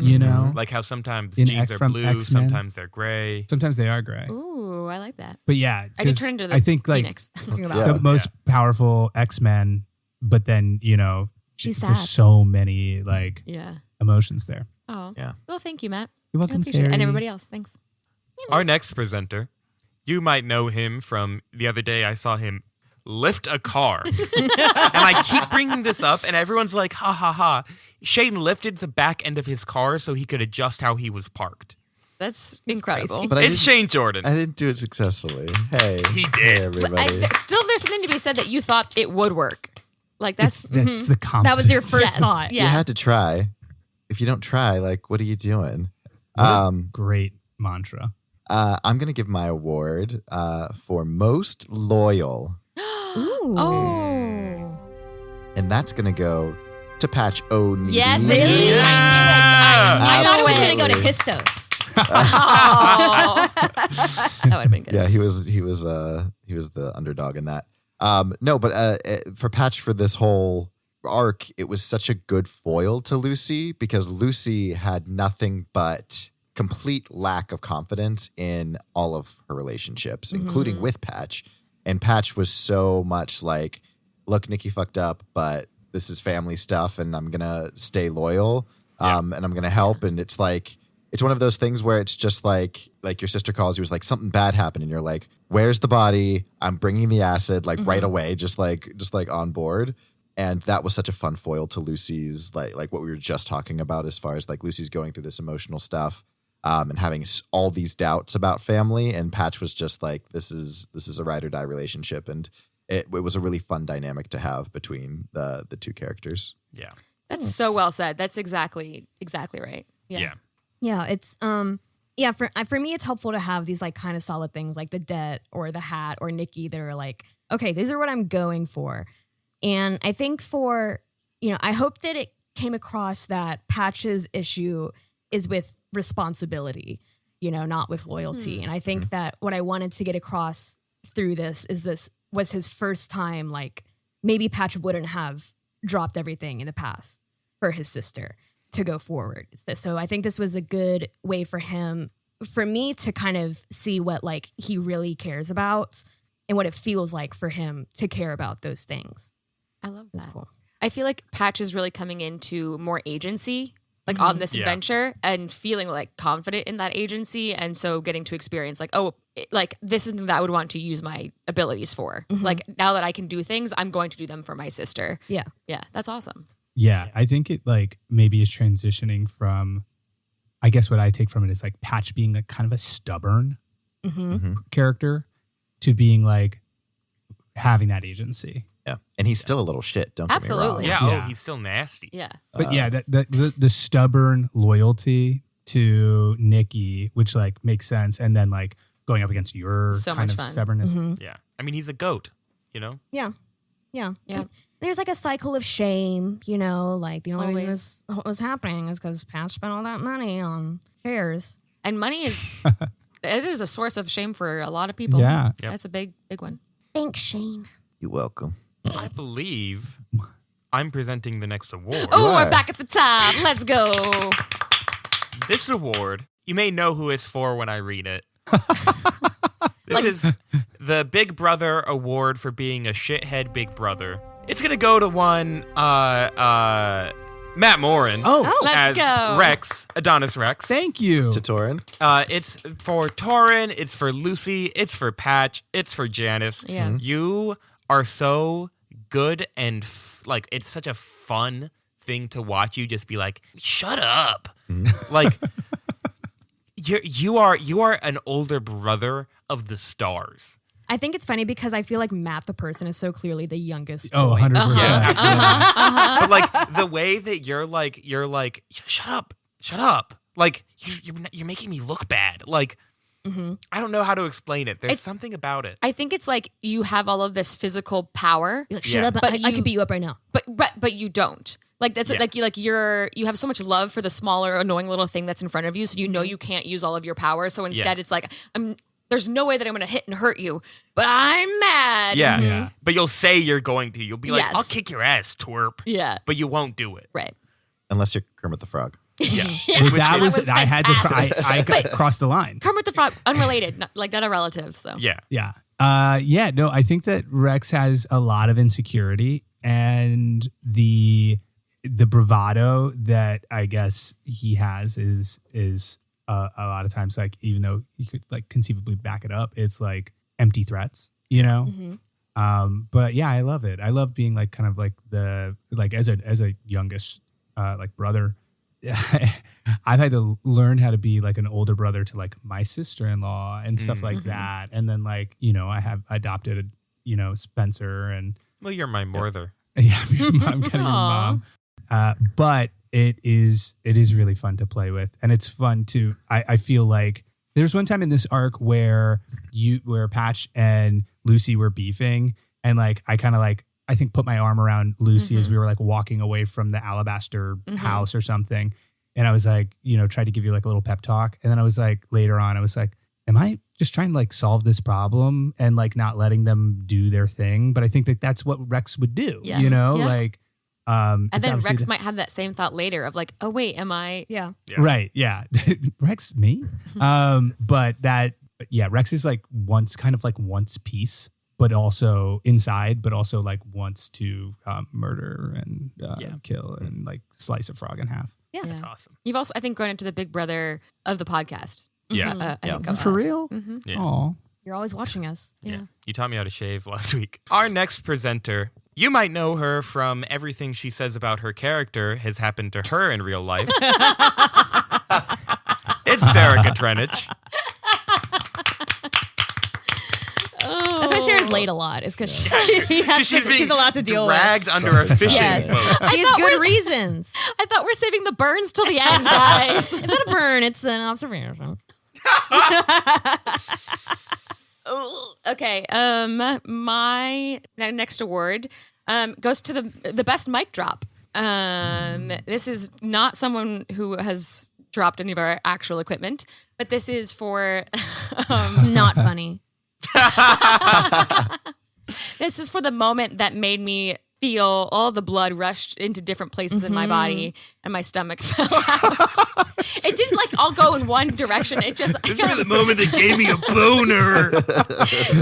you know. Like how sometimes In jeans are from blue, X-Men. sometimes they're gray. Sometimes they are gray, Ooh, I like that. but yeah, I could 'cause turn into the I think like Phoenix. Thinking about Yeah. the most powerful X-Men, but then you know She's there's sad. so many like Yeah. emotions there. Oh, Yeah. Well, thank you, Matt. You're I welcome, appreciate it. Sari. And everybody else, thanks. Our next presenter, you might know him from the other day. I saw him lift a car. And I keep bringing this up, and everyone's like, ha, ha, ha. Shane lifted the back end of his car so he could adjust how he was parked. That's incredible. crazy. But I It's didn't, Shane Jordan. I didn't do it successfully. Hey. He did. Hey, everybody. Still, there's something to be said that you thought it would work. Like that's That's the confidence. That was your first Yes. thought. Yeah. You had to try. If you don't try, like, what are you doing? Great mantra. I'm going to give my award for most loyal, Ooh. Oh. and that's going to go to Patch O'Neal. Yes, it Really? is. Yeah. I thought it was going to go to Absolutely. Histos. Oh. That would have been good. Yeah, he was the underdog in that. No, but for Patch for this whole arc, it was such a good foil to Lucy because Lucy had nothing but complete lack of confidence in all of her relationships, including with Patch. And Patch was so much like, look, Nikki fucked up, but this is family stuff and I'm going to stay loyal and I'm going to help. And it's like, it's one of those things where it's just like your sister calls you, it's like something bad happened. And you're like, where's the body? I'm bringing the acid like right away, just like on board. And that was such a fun foil to Lucy's, like what we were just talking about as far as like Lucy's going through this emotional stuff and having all these doubts about family. And Patch was just like, this is a ride or die relationship. And it was a really fun dynamic to have between the two characters. Yeah. That's so well said. That's exactly right. Yeah. Yeah, it's for me it's helpful to have these like kind of solid things like the debt or the hat or Nikki that are like, okay, these are what I'm going for. And I think I hope that it came across that Patch's issue is with responsibility, not with loyalty. And I think that what I wanted to get across through this was his first time, like maybe Patch wouldn't have dropped everything in the past for his sister to go forward. So I think this was a good way for me to kind of see what like he really cares about and what it feels like for him to care about those things. I love That's that. cool. I feel like Patch is really coming into more agency, like on this adventure, and feeling like confident in that agency, and so getting to experience like, like this is something that I would want to use my abilities for. Like now that I can do things, I'm going to do them for my sister. Yeah. Yeah, that's awesome. Yeah, I think it like maybe is transitioning from, I guess what I take from it is like Patch being like kind of a stubborn character to being like having that agency. Yeah. And he's still a little shit. Don't Absolutely. get me wrong. Yeah. Yeah. Oh, he's still nasty. Yeah. But yeah, the stubborn loyalty to Nikki, which like makes sense, and then like going up against your So kind much of fun. stubbornness. Yeah. I mean, he's a goat, Yeah. Yeah. And there's like a cycle of shame, like the only reason Always. this was happening is because Patch spent all that money on shares. And money is it is a source of shame for a lot of people. Yeah. Yep. That's a big one. Thanks, Shane. You're welcome. I believe I'm presenting the next award. Oh, are. we're back at the top. Let's go. This award, you may know who it's for when I read it. This is the Big Brother Award for being a shithead Big Brother. It's gonna go to one Matt Morin Let's as go. Rex, Adonis Rex. Thank you. To Torin. It's for Torin, it's for Lucy, it's for Patch, it's for Janice. Yeah. You are so good and like it's such a fun thing to watch you just be like, shut up. Like you are an older brother of the stars. I think it's funny because I feel like Matt, the person, is so clearly the youngest. Oh, boy. 100%. Yeah, Uh-huh. But like the way that you're like, shut up. Like you're making me look bad. Like I don't know how to explain it. There's something about it. I think it's like you have all of this physical power, You're like, shut Yeah. up, But I you- could beat you up right now. but you don't. Like that's Yeah. you have so much love for the smaller annoying little thing that's in front of you, so you know you can't use all of your power. So instead, it's like there's no way that I'm going to hit and hurt you, but I'm mad. Yeah. Yeah. But you'll say you're going to. You'll be like, Yes. I'll kick your ass, twerp. Yeah. But you won't do it. Right. Unless you're Kermit the Frog. Yeah. Well, that was was I had to. fantastic. I got crossed the line. Kermit the Frog, unrelated, not a relative. So Yeah. Yeah. No, I think that Rex has a lot of insecurity, and the the bravado that I guess he has is a lot of times, like, even though you could like conceivably back it up, it's like empty threats, you know? But yeah, I love it. I love being like kind of like as a youngest like brother. I've had to learn how to be like an older brother to like my sister-in-law and stuff like that. And then like, you know, I have adopted, you know, Spenser and Well, you're my mother. yeah, I'm kind of your mom. But it is really fun to play with. And it's fun to, I feel like there's one time in this arc where Patch and Lucy were beefing, and like I kind of like I think put my arm around Lucy as we were like walking away from the alabaster house or something. And I was like, you know, tried to give you like a little pep talk. And then I was like, later on, I was like, am I just trying to like solve this problem and like not letting them do their thing? But I think that that's what Rex would do, you know, like, and then Rex might have that same thought later of like, oh wait, am I? Yeah. Right. Yeah. Rex, me? But Rex is like wants peace, but also inside, but also like wants to murder and kill and like slice a frog in half. Yeah. That's awesome. You've also, I think, grown into the big brother of the podcast. Yeah. I think of For us. real? Yeah. Aw. You're always watching us. Yeah. You taught me how to shave last week. Our next presenter, you might know her from everything she says about her character has happened to her in real life. It's Sara Katrenich. That's why Sarah's late a lot. Is because she's a lot to deal dragged with. under a fishing Yes. boat. She has good reasons. I thought we're saving the burns till the end, guys. It's not a burn. It's an observation. Okay. My next award goes to the best mic drop. This is not someone who has dropped any of our actual equipment, but this is for Not funny. this is for the moment that made me feel all the blood rushed into different places in my body and my stomach fell out. It didn't like all go in one direction. It just This is the moment that gave me a boner.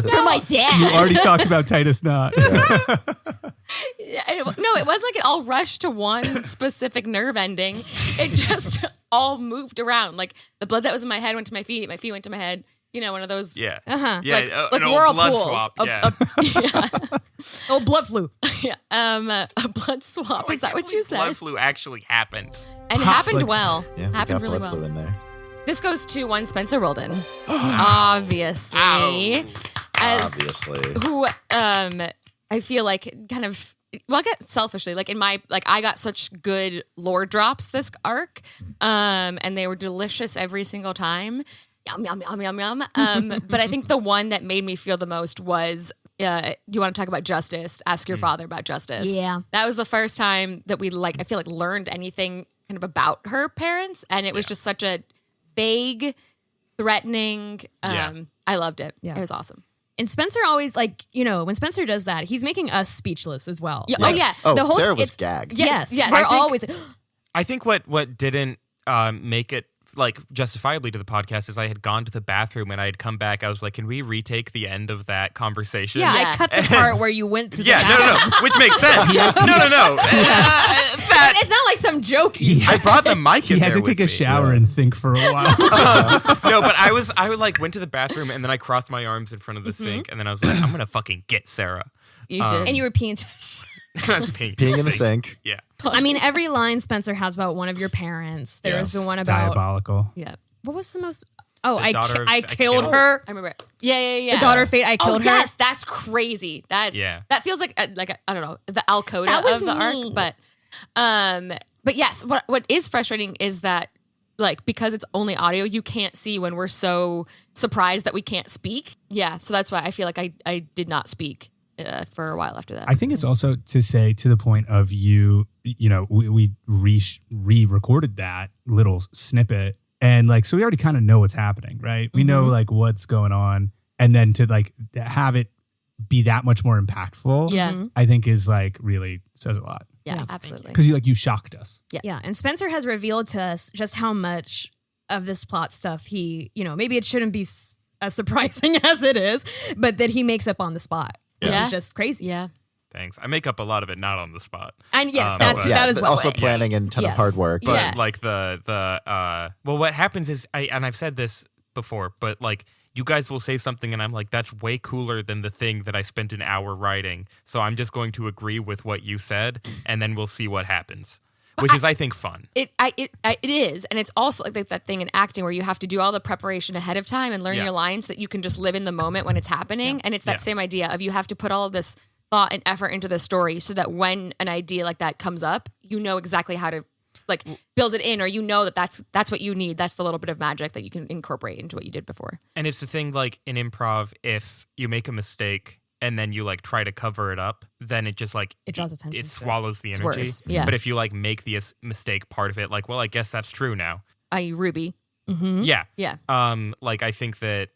For my dad. You already talked about Titus Knot. it wasn't like it all rushed to one specific nerve ending. It just all moved around. Like the blood that was in my head went to my feet went to my head. You know, one of those. Yeah. Uh-huh. Yeah. Like an old blood whirlpools. swap. Yeah. Oh, blood flu. Yeah. A blood swap. Is that what you said? Blood flu actually happened. And it happened like- well. Yeah, we Happened got really blood well. flu in there. This goes to one Spenser Willden, obviously, Ow. as Obviously. who I feel like kind of. Well, I get selfishly, like in my, like I got such good lore drops this arc, and they were delicious every single time. Yum, yum, yum, yum, yum. But I think the one that made me feel the most was, you want to talk about justice? Ask your father about justice. Yeah. That was the first time that we I feel like learned anything kind of about her parents. And it was just such a vague, threatening, I loved it. Yeah. It was awesome. And Spenser always, like, you know, when Spenser does that, he's making us speechless as well. Yeah. Oh, yeah. Oh, The whole- Sarah was it's- gagged. Yes. Yes. We're I think- always. I think what didn't make it like justifiably to the podcast is I had gone to the bathroom and I had come back. I was like, can we retake the end of that conversation? Yeah, Yeah. I cut the part where you went to the Yeah, bathroom. no, which makes sense. No. That It's not like some joke you I brought the mic He in had there to take a with me. shower and think for a while. No, but I would like went to the bathroom and then I crossed my arms in front of the sink and then I was like, I'm gonna fucking get Sarah. You did. And you were peeing to this. Peeing in the sink. Yeah. I mean, every line Spenser has about one of your parents. There was Yes. the one about Diabolical. Yeah. what was the most? Oh, The I daughter of- I I killed killed- her. I remember. Yeah. The daughter of fate. I killed her. Yes, that's crazy. That feels like I don't know, the Al Coda That was of the mean. arc, but yes, what is frustrating is that like because it's only audio, you can't see when we're so surprised that we can't speak. Yeah, so that's why I feel like I did not speak for a while after that. I think it's also to say to the point of you know, we re-recorded that little snippet and like, so we already kind of know what's happening, right? We know like what's going on. And then to like have it be that much more impactful, Yeah. I think is like really says a lot. Yeah, Yeah. absolutely. Because you shocked us. Yeah, and Spenser has revealed to us just how much of this plot stuff he, you know, maybe it shouldn't be as surprising as it is, but that he makes up on the spot, which Yeah. is just crazy. Yeah. Thanks. I make up a lot of it not on the spot. And yes, but- that is but well. also planning and ton of Yes. hard work. But Yeah. like well, what happens is and I've said this before, but like you guys will say something and I'm like, that's way cooler than the thing that I spent an hour writing. So I'm just going to agree with what you said, and then we'll see what happens, which is I think fun. It is, and it's also like that thing in acting where you have to do all the preparation ahead of time and learn Yeah. your lines so that you can just live in the moment when it's happening. And it's that Yeah. same idea of you have to put all of this thought and effort into the story so that when an idea like that comes up, you know exactly how to like build it in, or you know that that's what you need. That's the little bit of magic that you can incorporate into what you did before. And it's the thing like in improv, if you make a mistake and then you like try to cover it up, then it just like It draws attention It to it. swallows the It's energy. worse. Yeah. But if you like make the mistake part of it, like, well, I guess that's true now. I.e. Ruby. Mm-hmm. Yeah. Yeah. Like I think that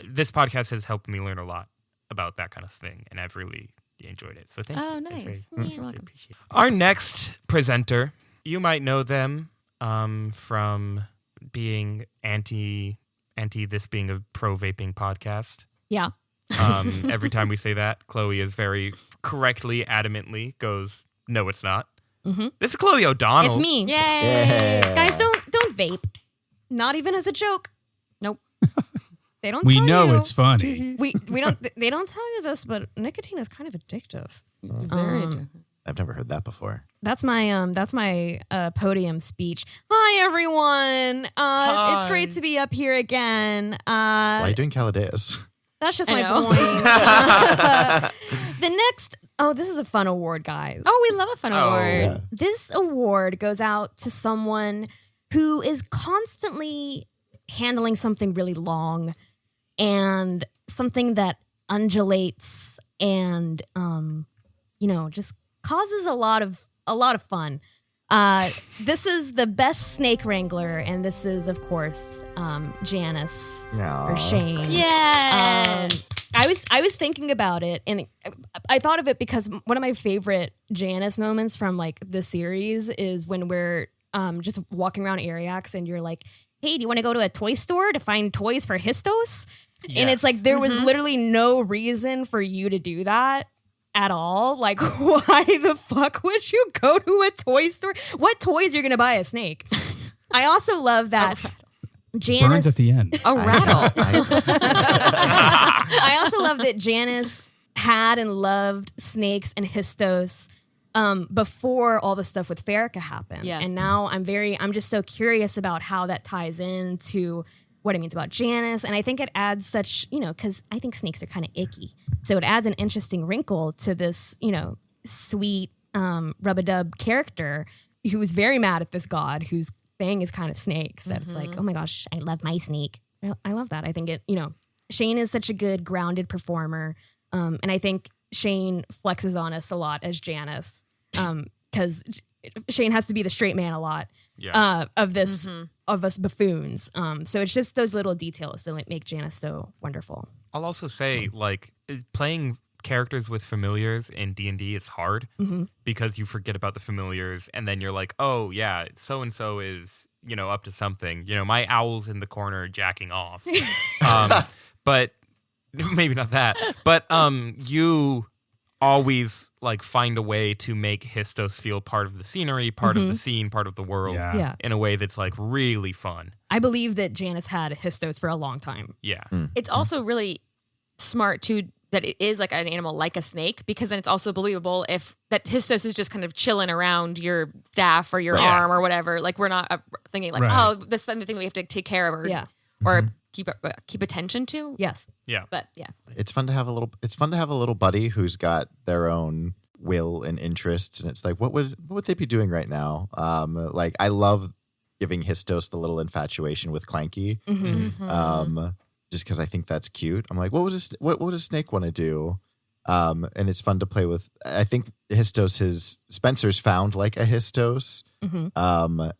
this podcast has helped me learn a lot about that kind of thing, and I've really enjoyed it. So thank you. Oh, It's nice. very- You're welcome. appreciate it. Our next presenter, you might know them from being anti this being a pro vaping podcast. Yeah. Every time we say that, Chloe is very correctly, adamantly goes, "No, it's not." Mm-hmm. This is Chloe O'Donnell. It's me. Yay. Yeah. Guys, don't vape. Not even as a joke. Nope. They don't We tell know you. it's funny. we don't they don't tell you this, but nicotine is kind of addictive. Very Um, I've never heard that before. That's my podium speech. Hi everyone. It's great to be up here again. Why are you doing Caladeus? That's just I my know. voice. The next this is a fun award, guys. Oh, we love a fun Oh. award. Yeah. This award goes out to someone who is constantly handling something really long and something that undulates and just causes a lot of fun. This is the best snake wrangler, and this is of course Janice or Shane. Yeah. I was thinking about it, and I thought of it because one of my favorite Janice moments from like the series is when we're just walking around Aryax, and you're like, "Hey, do you want to go to a toy store to find toys for Histos?" And it's like there was literally no reason for you to do that at all. Like, why the fuck would you go to a toy store? What toys are you gonna buy a snake? I also love that Janice. Burns at the end. A rattle. I also love that Janice had and loved snakes and Histos before all the stuff with Farrakha happened. Yeah. And now I'm just so curious about how that ties into what it means about Janice. And I think it adds such, because I think snakes are kind of icky. So it adds an interesting wrinkle to this, sweet rub-a-dub character who is very mad at this god whose thing is kind of snakes. That it's like, oh my gosh, I love my snake. I love that. I think Shane is such a good grounded performer. And I think Shane flexes on us a lot as Janice because Shane has to be the straight man a lot of this of us buffoons. So it's just those little details that make Janice so wonderful. I'll also say, like, playing characters with familiars in D&D is hard because you forget about the familiars, and then you're like, oh, yeah, so-and-so is, up to something. My owl's in the corner jacking off. But maybe not that. But you always, like, find a way to make Histos feel part of the scenery, part of the scene, part of the world Yeah. in a way that's, like, really fun. I believe that Janice had Histos for a long time. Yeah. It's also really smart too that it is like an animal like a snake, because then it's also believable if that Histos is just kind of chilling around your staff or your Right. arm or whatever. Like we're not thinking like, Right. oh, this is the thing we have to take care of or keep attention to. Yes. Yeah. But yeah, It's fun to have a little buddy who's got their own will and interests, and it's like, what would they be doing right now? Like I love giving Histos the little infatuation with Clanky. Just because I think that's cute. I'm like, what would a snake want to do? And it's fun to play with. I think Spenser's found like a Histos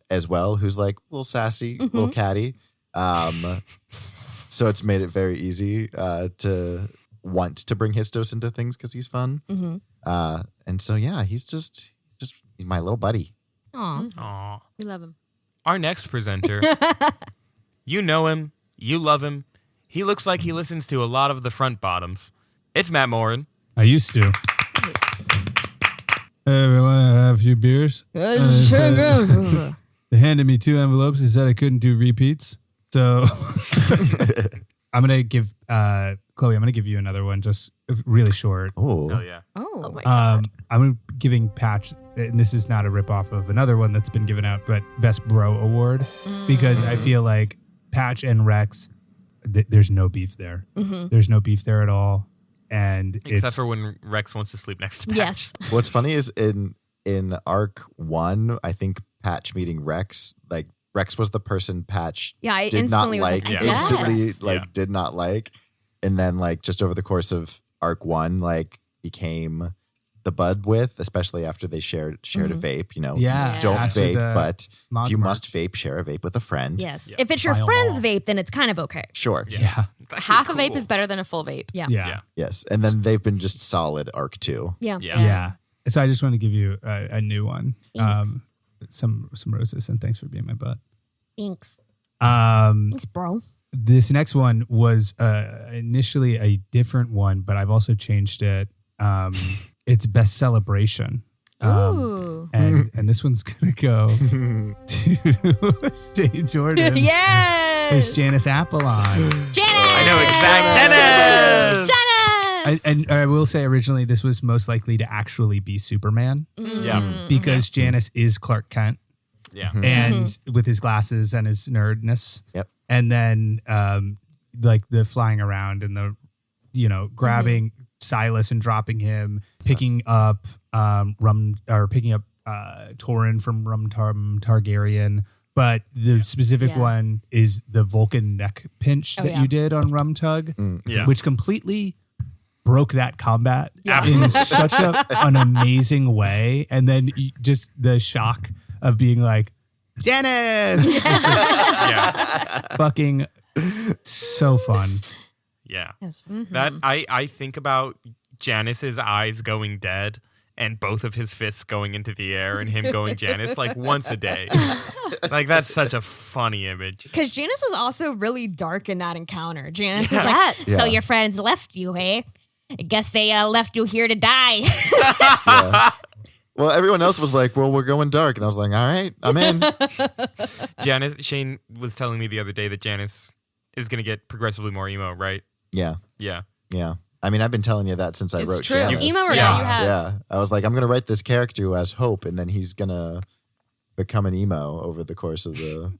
as well, who's like a little sassy, little catty. So it's made it very easy to want to bring Histos into things because he's fun. And so yeah, he's just my little buddy. Aw. Aw. we love him. Our next presenter, you know him, you love him. He looks like he listens to a lot of the front bottoms. It's Matt Morin. I used to. Everyone, I have a few beers. They handed me 2 envelopes and said I couldn't do repeats. So I'm going to give Chloe, I'm going to give you another one, just really short. Oh, yeah. Oh my God. I'm giving Patch, and this is not a ripoff of another one that's been given out, but Best Bro Award, because I feel like Patch and Rex, there's no beef there. There's no beef there at all. And Except for when Rex wants to sleep next to Patch. Yes. what's funny is in arc 1, I think Patch meeting Rex, like Rex was the person Patch Yeah, I did not instantly was like, like, Yeah. instantly yes. like did not like, and then like just over the course of arc 1, like became the bud with, especially after they shared a vape. You know, Yeah. don't After vape, the but Mod if you March. must vape, share a vape with a friend. Yes. Yeah. If it's your Buy 'em friend's all. vape, then it's kind of okay. Sure. Yeah. That's Half a cool. vape is better than a full vape. Yeah. Yeah. Yes, and then they've been just solid arc 2. Yeah. Yeah. Yeah. So I just want to give you a new one. Thanks. Some roses, and thanks for being my butt. Thanks. Um, Thanks, bro. this next one was initially a different one, but I've also changed it. It's Best Celebration. Ooh. And this one's gonna go to Shane Jordan. Yes. There's Janice Apollon. Janice. I know exact Janice! Janice. And I will say originally this was most likely to actually be Superman Yeah. because Janice is Clark Kent Yeah. and with his glasses and his nerdness. Yep. And then like the flying around and the, grabbing Silas and dropping him, picking up picking up Torin from Targaryen. But the specific one is the Vulcan neck pinch that you did on Rum Tug, Yeah. which completely broke that combat Yeah. in such an amazing way. And then just the shock of being like, Janice! It's just Yeah. fucking so fun. Yeah. Yes. That I think about Janice's eyes going dead and both of his fists going into the air and him going Janice like once a day. Like that's such a funny image. Because Janice was also really dark in that encounter. Janice was Yeah. like, Yeah. so your friends left you, hey? I guess they left you here to die. Yeah. Well, everyone else was like, well, we're going dark. And I was like, all right, I'm in. Shane was telling me the other day that Janice is going to get progressively more emo, right? Yeah. Yeah. Yeah. I mean, I've been telling you that since I It's wrote true. Janice. Emo or Yeah. not? You have. Yeah. I was like, I'm going to write this character who has hope, and then he's going to become an emo over the course of the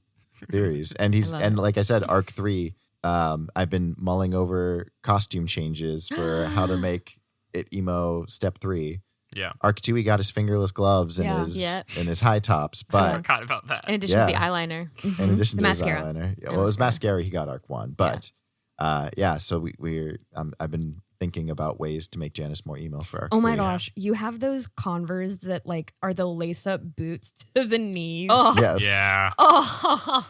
series. And I love it. like I said, arc 3, I've been mulling over costume changes for how to make it emo step 3. Yeah. Arc 2, he got his fingerless gloves and Yeah. his Yeah. and his high tops, I but forgot about that. In addition to the Yeah. eyeliner. in addition The to mascara. his eyeliner, yeah, And well, it was mascara. mascara. He got arc 1, but so we're I've been thinking about ways to make Janice more emo for arc Oh my 3. gosh. You have those Converse that like are the lace-up boots to the knees. Oh. Yes. Yeah. Oh.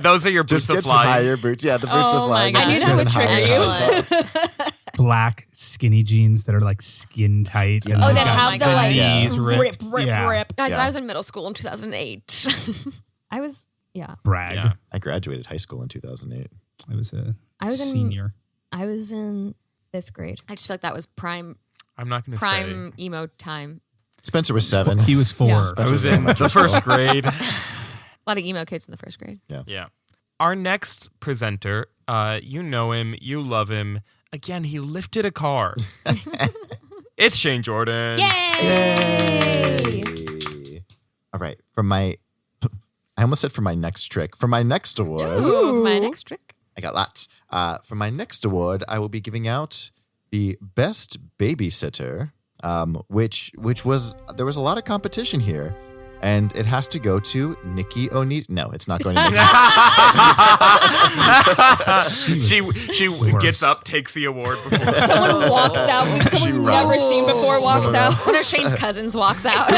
Those are your boots Just to get some fly. higher boots. Yeah, the boots Oh to fly. my God. I knew just that would even trigger higher you. on top. Black skinny jeans that are like skin tight. And Oh, they've that got have my the God. like knees ripped. rip. Yeah. Guys, Yeah. I was in middle school in 2008. I was Brag. Yeah. I graduated high school in 2008. I was a I was senior. I was in 5th grade. I just feel like that was prime I'm not going to prime emo time. Spencer was 7. He was 4. Yeah. say. I Spencer was very in much the a pro. first grade. A lot of emo kids in the first grade. Yeah. Our next presenter, you know him, you love him. Again, he lifted a car. It's Shane Jordan. Yay! All right. I almost said for my next trick. For my next award, Ooh, my next trick. I got lots. For my next award, I will be giving out the best babysitter, which was there was a lot of competition here, and it has to go to Nikki O'Neill. No, it's not going to Nikki. she worst. gets up, takes the award before. Someone walks out. She Someone we've runs. never seen before walks out. One of Shane's cousins walks out.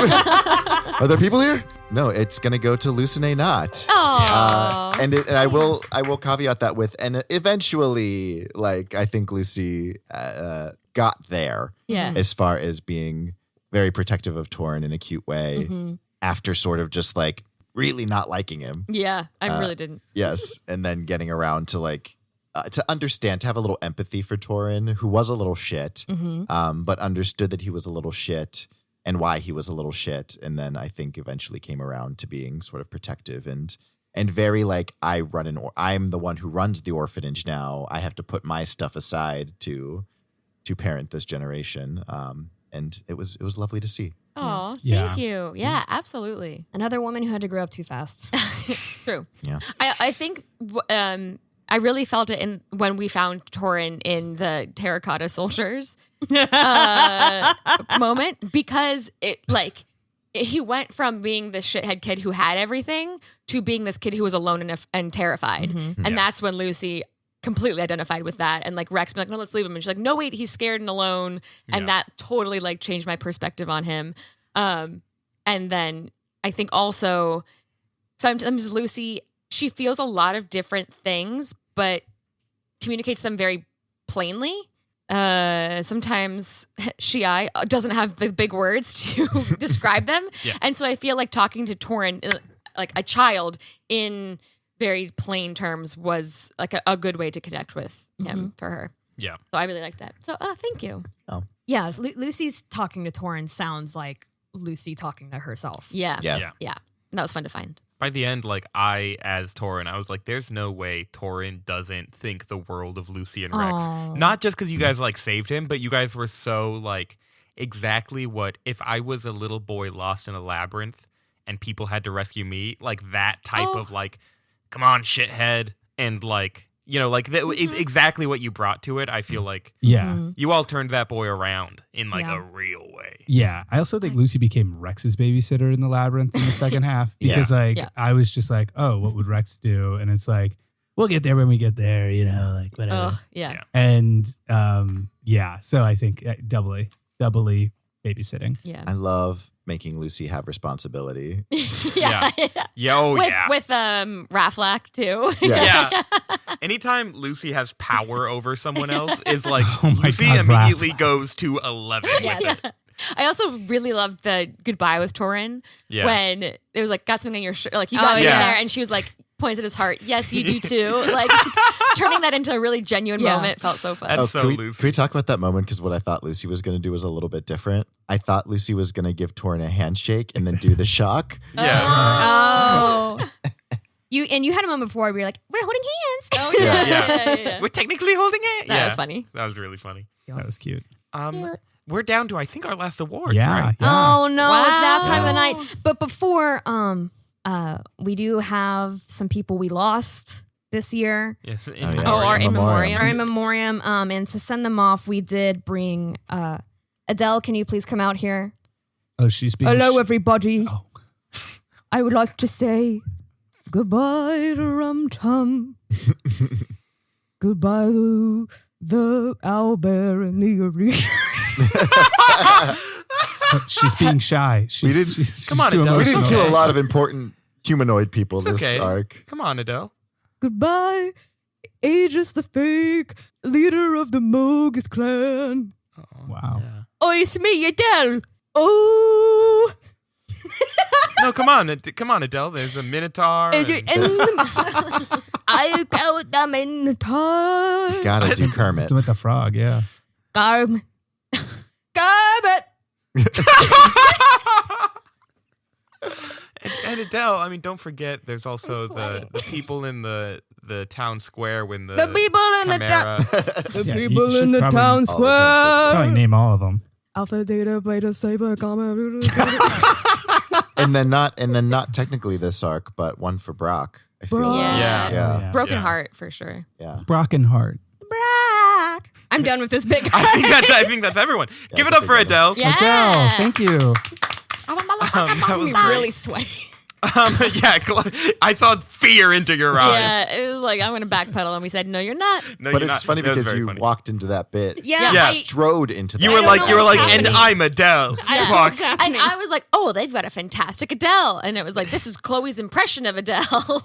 Are there people here? No, it's going to go to Lucine Knott. Aww. And I will caveat that with, and eventually, like, I think Lucy got there Yeah. as far as being very protective of Torin in a cute way after sort of just like really not liking him. Yeah, I really didn't. Yes. And then getting around to like, to understand, to have a little empathy for Torin, who was a little shit, but understood that he was a little shit. why he was a little shit. And then I think eventually came around to being sort of protective and very like, I'm the one who runs the orphanage now. I have to put my stuff aside to parent this generation. And it was lovely to see. Oh, Yeah. thank you. Yeah, absolutely. Another woman who had to grow up too fast. True. Yeah. I think I really felt it when we found Torin in the terracotta soldiers moment, because he went from being this shithead kid who had everything to being this kid who was alone and terrified. Mm-hmm. And that's when Lucy completely identified with that. And like Rex being like, no, let's leave him. And she's like, no, wait, he's scared and alone. And that totally like changed my perspective on him. And then I think also sometimes Lucy, she feels a lot of different things, but communicates them very plainly. Sometimes I doesn't have the big words to describe them. Yeah. And so I feel like talking to Torin, like a child, in very plain terms was like a good way to connect with him for her. Yeah. So I really like that. So thank you. Yeah, Lucy's talking to Torin sounds like Lucy talking to herself. Yeah. Yeah. That was fun to find. By the end, like I, as Torin, I was like, there's no way Torin doesn't think the world of Lucy and Rex. Aw. Not just because you guys like saved him, but you guys were so like exactly what if I was a little boy lost in a labyrinth and people had to rescue me, like that type of like, come on, shithead, and like, you know, like exactly what you brought to it. I feel like Yeah. you all turned that boy around in like Yeah. a real way. Yeah. I also think Lucy became Rex's babysitter in the Labyrinth in the second half because Yeah. I was just like, oh, what would Rex do? And it's like, we'll get there when we get there, you know, like whatever. Oh, yeah. And so I think doubly babysitting. Yeah. I love making Lucy have responsibility. Yeah. With Raflac too. Yes. Yeah. Anytime Lucy has power over someone else is like Oh my Lucy God, immediately Raph. goes to 11 with Yes. it. I also really loved the goodbye with Torin when it was like, got something on your shirt, like you got something yeah. there, and she was like, points at his heart. Yes, you do too. Like turning that into a really genuine moment felt so fun. That's so can we Lucy. talk about that moment? Because what I thought Lucy was going to do was a little bit different. I thought Lucy was going to give Torin a handshake and then do the shock. Yeah. Oh. You had a moment before where you're like, we're holding hands. Oh yeah. Yeah. We're technically holding it. That was funny. That was really funny. That was cute. We're down to I think our last award. Yeah. Right? Yeah. Oh no, Wow. it's that time of the night. But before, we do have some people we lost this year. Yes. Oh, yeah. Oh, our in Memoriam. memoriam. Our in memoriam. And to send them off, we did bring Adele. Can you please come out here? Oh, she's being. Hello, everybody. Oh. I would like to say goodbye to Rum Tum. Goodbye to the owlbear in the arena. She's being shy. She's Come on, too Adele. We didn't emotional. kill a lot of important humanoid people It's this okay. arc. Come on, Adele. Goodbye, Aegis the Fake, leader of the Mogus clan. Wow. Yeah. Oh, it's me, Adele. Oh. No, come on, Adele. There's a Minotaur. And and- I killed the Minotaur. Gotta do Kermit. With the frog, yeah. Garm. and Adele, I mean, don't forget, there's also I'm the sweating. people in the town square when the people in the town. Chimera. The Yeah, you people should in the probably- town All the square. Probably name all of them. Alpha, Theta, Beta, Saber, Gamma. and then not technically this arc, but one for Brock. I feel Brock. like. Yeah. Yeah. Broken Yeah. heart for sure. Yeah. Brock and Hart. Brock. I'm done with this big guy. I think that's everyone. Give it up for Adele. Yeah. Adele, thank you. That was I'm great. really sweaty. I saw fear into your eyes. Yeah, it was like, I'm going to backpedal. And we said, no, you're not. No, But you're it's not. funny That was because very you funny. walked into that bit. Yeah. Yeah. Strode into that. You were don't like, know what's and happening. I'm Adele. Yeah. Fuck. And I was like, oh, they've got a fantastic Adele. And it was like, this is Chloe's impression of Adele.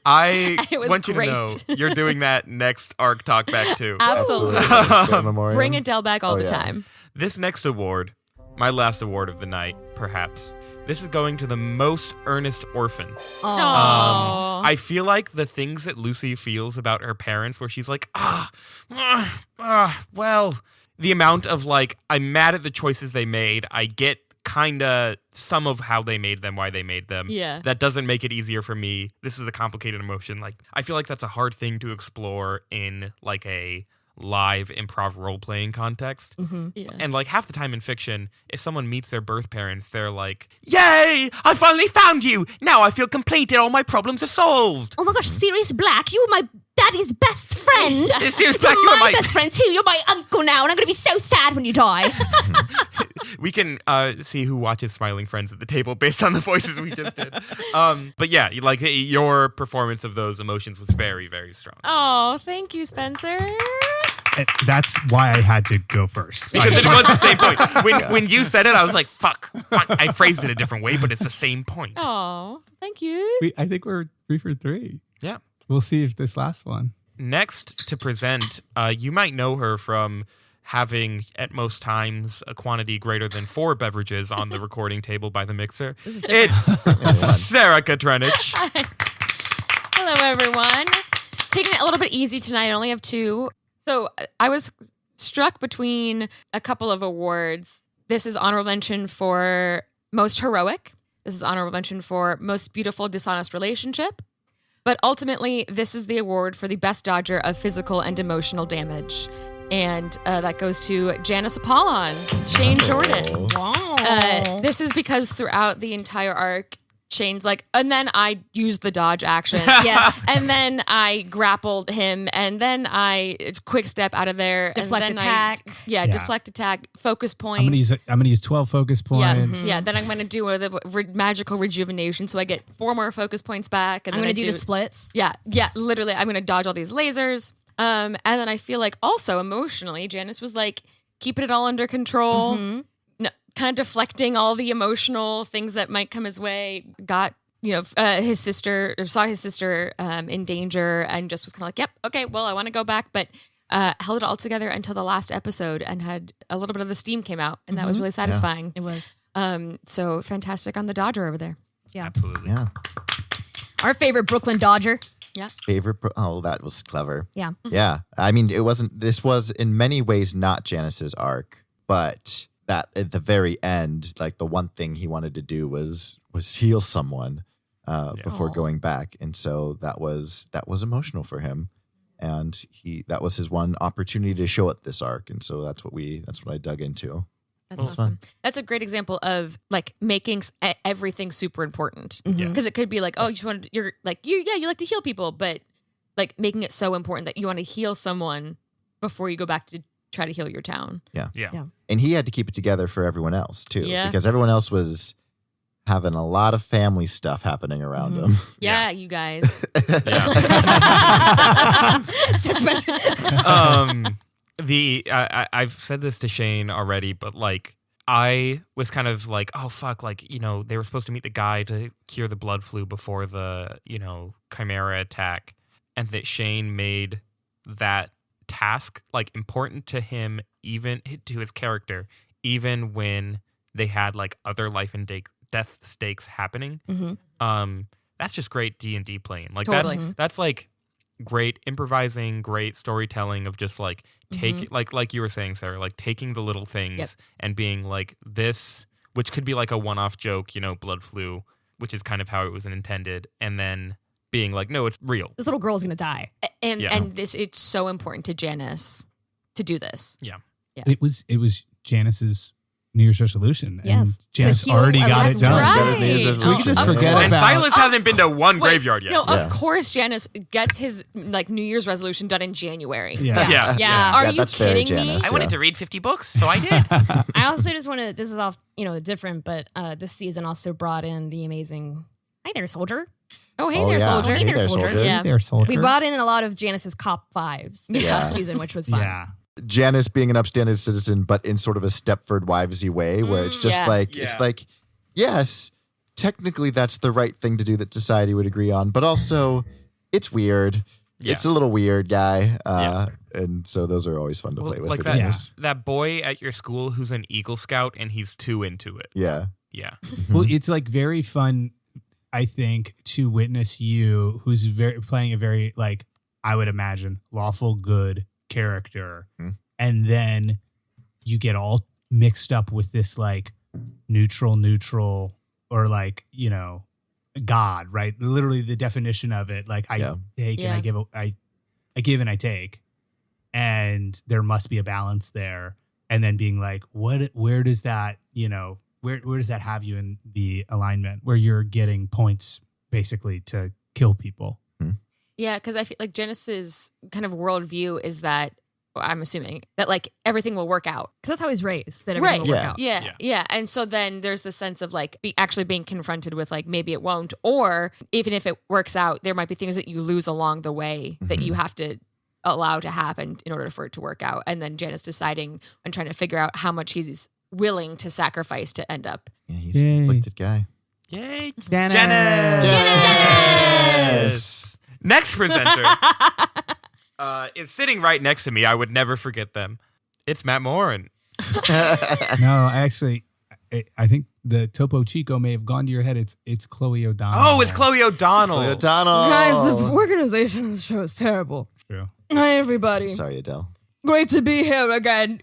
I It was want you great. to know you're doing that next arc talk back too. Absolutely. Absolutely. Memoriam. Bring Adele back all Oh, the yeah. time. This next award, my last award of the night, perhaps. This is going to the most earnest orphan. Aww. I feel like the things that Lucy feels about her parents, where she's like, well, the amount of like, I'm mad at the choices they made. I get kind of some of how they made them, why they made them. Yeah. That doesn't make it easier for me. This is a complicated emotion. Like, I feel like that's a hard thing to explore in like a live improv role-playing context. Yeah. And like half the time in fiction, if someone meets their birth parents, they're like, yay, I finally found you. Now I feel completed. All my problems are solved. Oh my gosh, Sirius Black, you were my daddy's best friend. Sirius Black, You're you are my best friend too. You're my uncle now, and I'm going to be so sad when you die. We can see who watches Smiling Friends at the table based on the voices we just did. But yeah, like your performance of those emotions was very, very strong. Oh, thank you, Spenser. That's why I had to go first. Because it was the same point. When you said it, I was like, fuck. I phrased it a different way, but it's the same point. Oh, thank you. I think we're 3 for 3. Yeah. We'll see if this last one. Next to present, you might know her from having at most times a quantity greater than 4 beverages on the recording table by the mixer. This is different. It's Sara Katrenich. Hello, everyone. Taking it a little bit easy tonight. I only have 2. So I was struck between a couple of awards. This is honorable mention for most heroic. This is honorable mention for most beautiful dishonest relationship. But ultimately, this is the award for the best dodger of physical and emotional damage. And that goes to Janice Apollon, Shane Jordan. Wow. This is because throughout the entire arc, Shane's like, and then I used the dodge action. Yes. And then I grappled him, and then I quick step out of there. Deflect and then attack. Deflect attack, focus points. I'm gonna use 12 focus points. Yeah, then I'm going to do a magical rejuvenation, so I get 4 more focus points back. And I'm then going to do the splits. Yeah, literally, I'm going to dodge all these lasers. And then I feel like also emotionally, Janice was like keeping it all under control. Kind of deflecting all the emotional things that might come his way. Got his sister, or saw his sister in danger, and just was kind of like, yep, okay, well, I want to go back, but held it all together until the last episode and had a little bit of the steam came out, and that was really satisfying. It was. So fantastic on the Dodger over there. Yeah. Absolutely. Yeah. Our favorite Brooklyn Dodger. Yeah. Oh, that was clever. Yeah. Yeah. I mean, this was in many ways not Janice's arc, but that at the very end, like the one thing he wanted to do was heal someone before going back. And so that was emotional for him. And that was his one opportunity to show up this arc. And so that's what I dug into. That's awesome. That's a great example of like making everything super important. Because it could be like, oh, you like to heal people, but like making it so important that you want to heal someone before you go back to try to heal your town. Yeah. And he had to keep it together for everyone else too, Yeah. because everyone else was having a lot of family stuff happening around him. Yeah, you guys. I've said this to Shane already, but like I was kind of like, oh fuck, like they were supposed to meet the guy to cure the blood flu before the Chimera attack, and that Shane made that task like important to him, even to his character, even when they had like other life and death stakes happening. That's just great D&D playing. Like Totally. that's like great improvising, great storytelling of just like like you were saying, Sarah, like taking the little things and being like this, which could be like a one-off joke, blood flu, which is kind of how it was intended, and then being like, no, it's real. This little girl's gonna die. And it's so important to Janice to do this. Yeah. It was Janice's New Year's resolution. Yes. And Janice The heal- already got it that's done. right. So we can just forget And about Silas hasn't been to one graveyard yet. No, of course Janice gets his like New Year's resolution done in January. Yeah. Are you that's very kidding me? Janice. I wanted to read 50 books, so I did. I also just want to. This is off, different, but this season also brought in the amazing. Hi there, soldier. Oh, hey there, soldier. Hey there, soldier. Yeah. There, soldier. We brought in a lot of Janice's cop vibes this last season, which was fun. Yeah. Janice being an upstanding citizen, but in sort of a Stepford Wivesy way, where it's just it's like, yes, technically that's the right thing to do that society would agree on, but also it's weird. Yeah. It's a little weird guy. And so those are always fun to play with. Like Janice. that boy at your school who's an Eagle Scout and he's too into it. Yeah. Yeah. Well, it's like very fun, I think, to witness you, who's playing a very, like, I would imagine, lawful good character. And then you get all mixed up with this, like, neutral, or like, you know, God, right? Literally the definition of it. Like I take and I give, I give and I take, and there must be a balance there. And then being like, where does that, you know, where does that have you in the alignment where you're getting points basically to kill people? Yeah, because I feel like Janice's kind of worldview is that, I'm assuming, that like everything will work out. Because that's how he's raised, that everything will work out. Yeah. And so then there's the sense of like actually being confronted with like maybe it won't, or even if it works out, there might be things that you lose along the way that you have to allow to happen in order for it to work out. And then Janice deciding and trying to figure out how much he's willing to sacrifice to end up. Yeah, he's a conflicted guy. Yay. Janice! Janice! Next presenter is sitting right next to me. I would never forget them. It's Matt Morin. No, I think the Topo Chico may have gone to your head. It's Chloe O'Donnell. Oh, it's Chloe O'Donnell. Chloe O'Donnell. Guys, the organization of the show is terrible. True. Hi, everybody. Sorry, Adele. Great to be here again.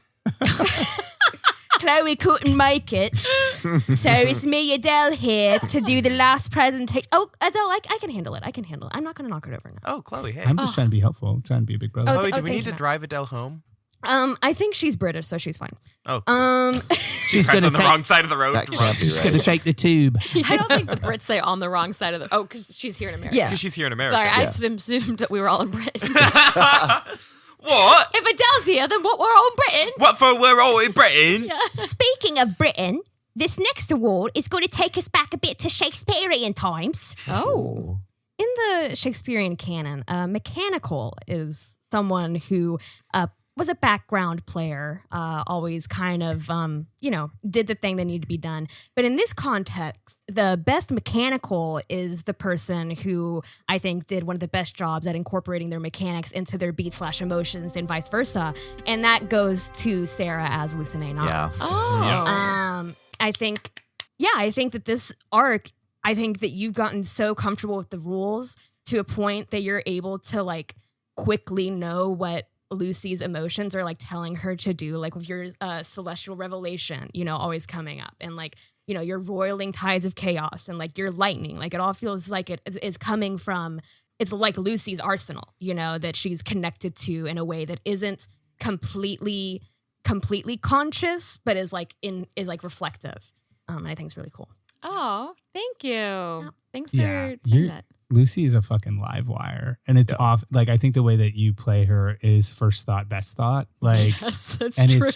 Chloe couldn't make it, so it's me, Adele, here to do the last presentation. Oh, Adele, I can handle it. I'm not going to knock it over now. Oh, Chloe, hey. I'm just trying to be helpful. I'm trying to be a big brother. Chloe, do we thank need to you. drive Adele home? I think she's British, so she's fine. Oh. She's Press going on to the wrong side of the road. That can't be She's right. going to take the tube. I don't think the Brits say on the wrong side of the... Oh, because she's here in America. Yeah. Because she's here in America. Sorry, I just assumed that we were all in Britain. What? If Adele's here, then what? We're all in Britain. What for? We're all in Britain. Speaking of Britain, this next award is going to take us back a bit to Shakespearean times. Oh. In the Shakespearean canon, mechanical is someone who was a background player, always kind of, did the thing that needed to be done. But in this context, the best mechanical is the person who I think did one of the best jobs at incorporating their mechanics into their beat/emotions and vice versa. And that goes to Sara as Lucinae Knox. Yeah. Oh. I think that this arc, I think that you've gotten so comfortable with the rules to a point that you're able to like quickly know what Lucy's emotions are like telling her to do, like with your celestial revelation, always coming up, and like, your roiling tides of chaos, and like your lightning, like it all feels like it is coming from, it's like Lucy's arsenal, that she's connected to in a way that isn't completely conscious, but is like reflective. And I think it's really cool. Oh, thank you. Yeah. Thanks for saying you're- that. Lucy is a fucking live wire, and it's off. Like, I think the way that you play her is first thought, best thought. Like, Yes, that's and true.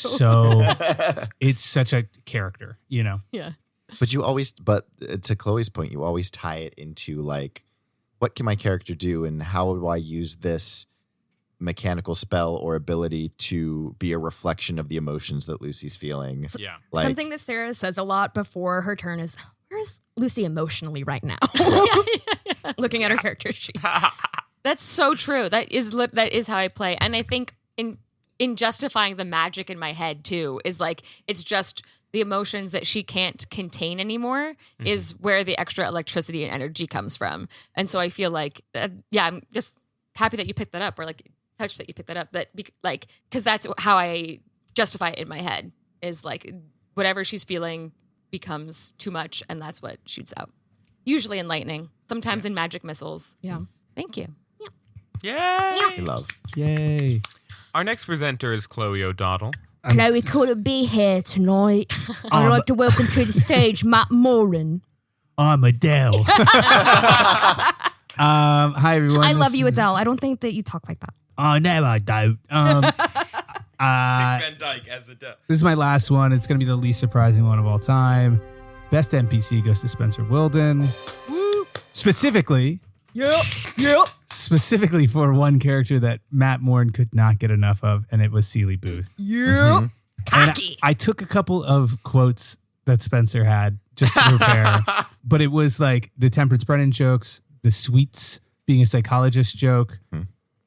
it's such a character, Yeah. But to Chloe's point, you always tie it into like, what can my character do, and how do I use this mechanical spell or ability to be a reflection of the emotions that Lucy's feeling? Yeah. Like, Something that Sara says a lot before her turn is, where's Lucy emotionally right now? Looking at her character sheet. That's so true. That is how I play. And I think in justifying the magic in my head too is like, it's just the emotions that she can't contain anymore is where the extra electricity and energy comes from. And so I feel like, I'm just happy that you picked that up, or like touched that you picked that up, because that's how I justify it in my head, is like whatever she's feeling becomes too much, and that's what shoots out. Usually in lightning, sometimes in magic missiles. Yeah. Thank you. Yay! love. yay. Our next presenter is Chloe O'Donnell. Chloe couldn't be here tonight. I'd like to welcome to the stage Matt Morin. I'm Adele. Hi everyone. I love you, Adele. I don't think that you talk like that. Oh no, I don't. Van Dyke as Adele. This is my last one. It's going to be the least surprising one of all time. Best NPC goes to Spenser Willden. Woo. Specifically for one character that Matt Morin could not get enough of, and it was Seeley Booth. Yeah. And Cocky. I took a couple of quotes that Spencer had just to prepare, but it was like the Temperance Brennan jokes, the sweets being a psychologist joke.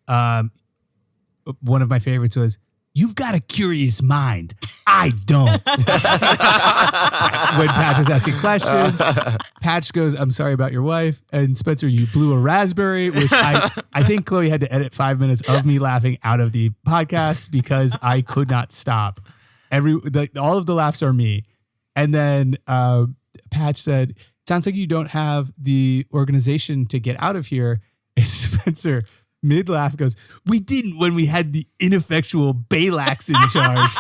One of my favorites was, "You've got a curious mind. I don't." When Patch was asking questions, Patch goes, "I'm sorry about your wife." And Spencer, "You blew a raspberry," which I think Chloe had to edit 5 minutes of me laughing out of the podcast because I could not stop. All of the laughs are me. And then Patch said, sounds like you don't have the organization to get out of here. And Spenser, mid-laugh, goes, we didn't when we had the ineffectual Balax in charge.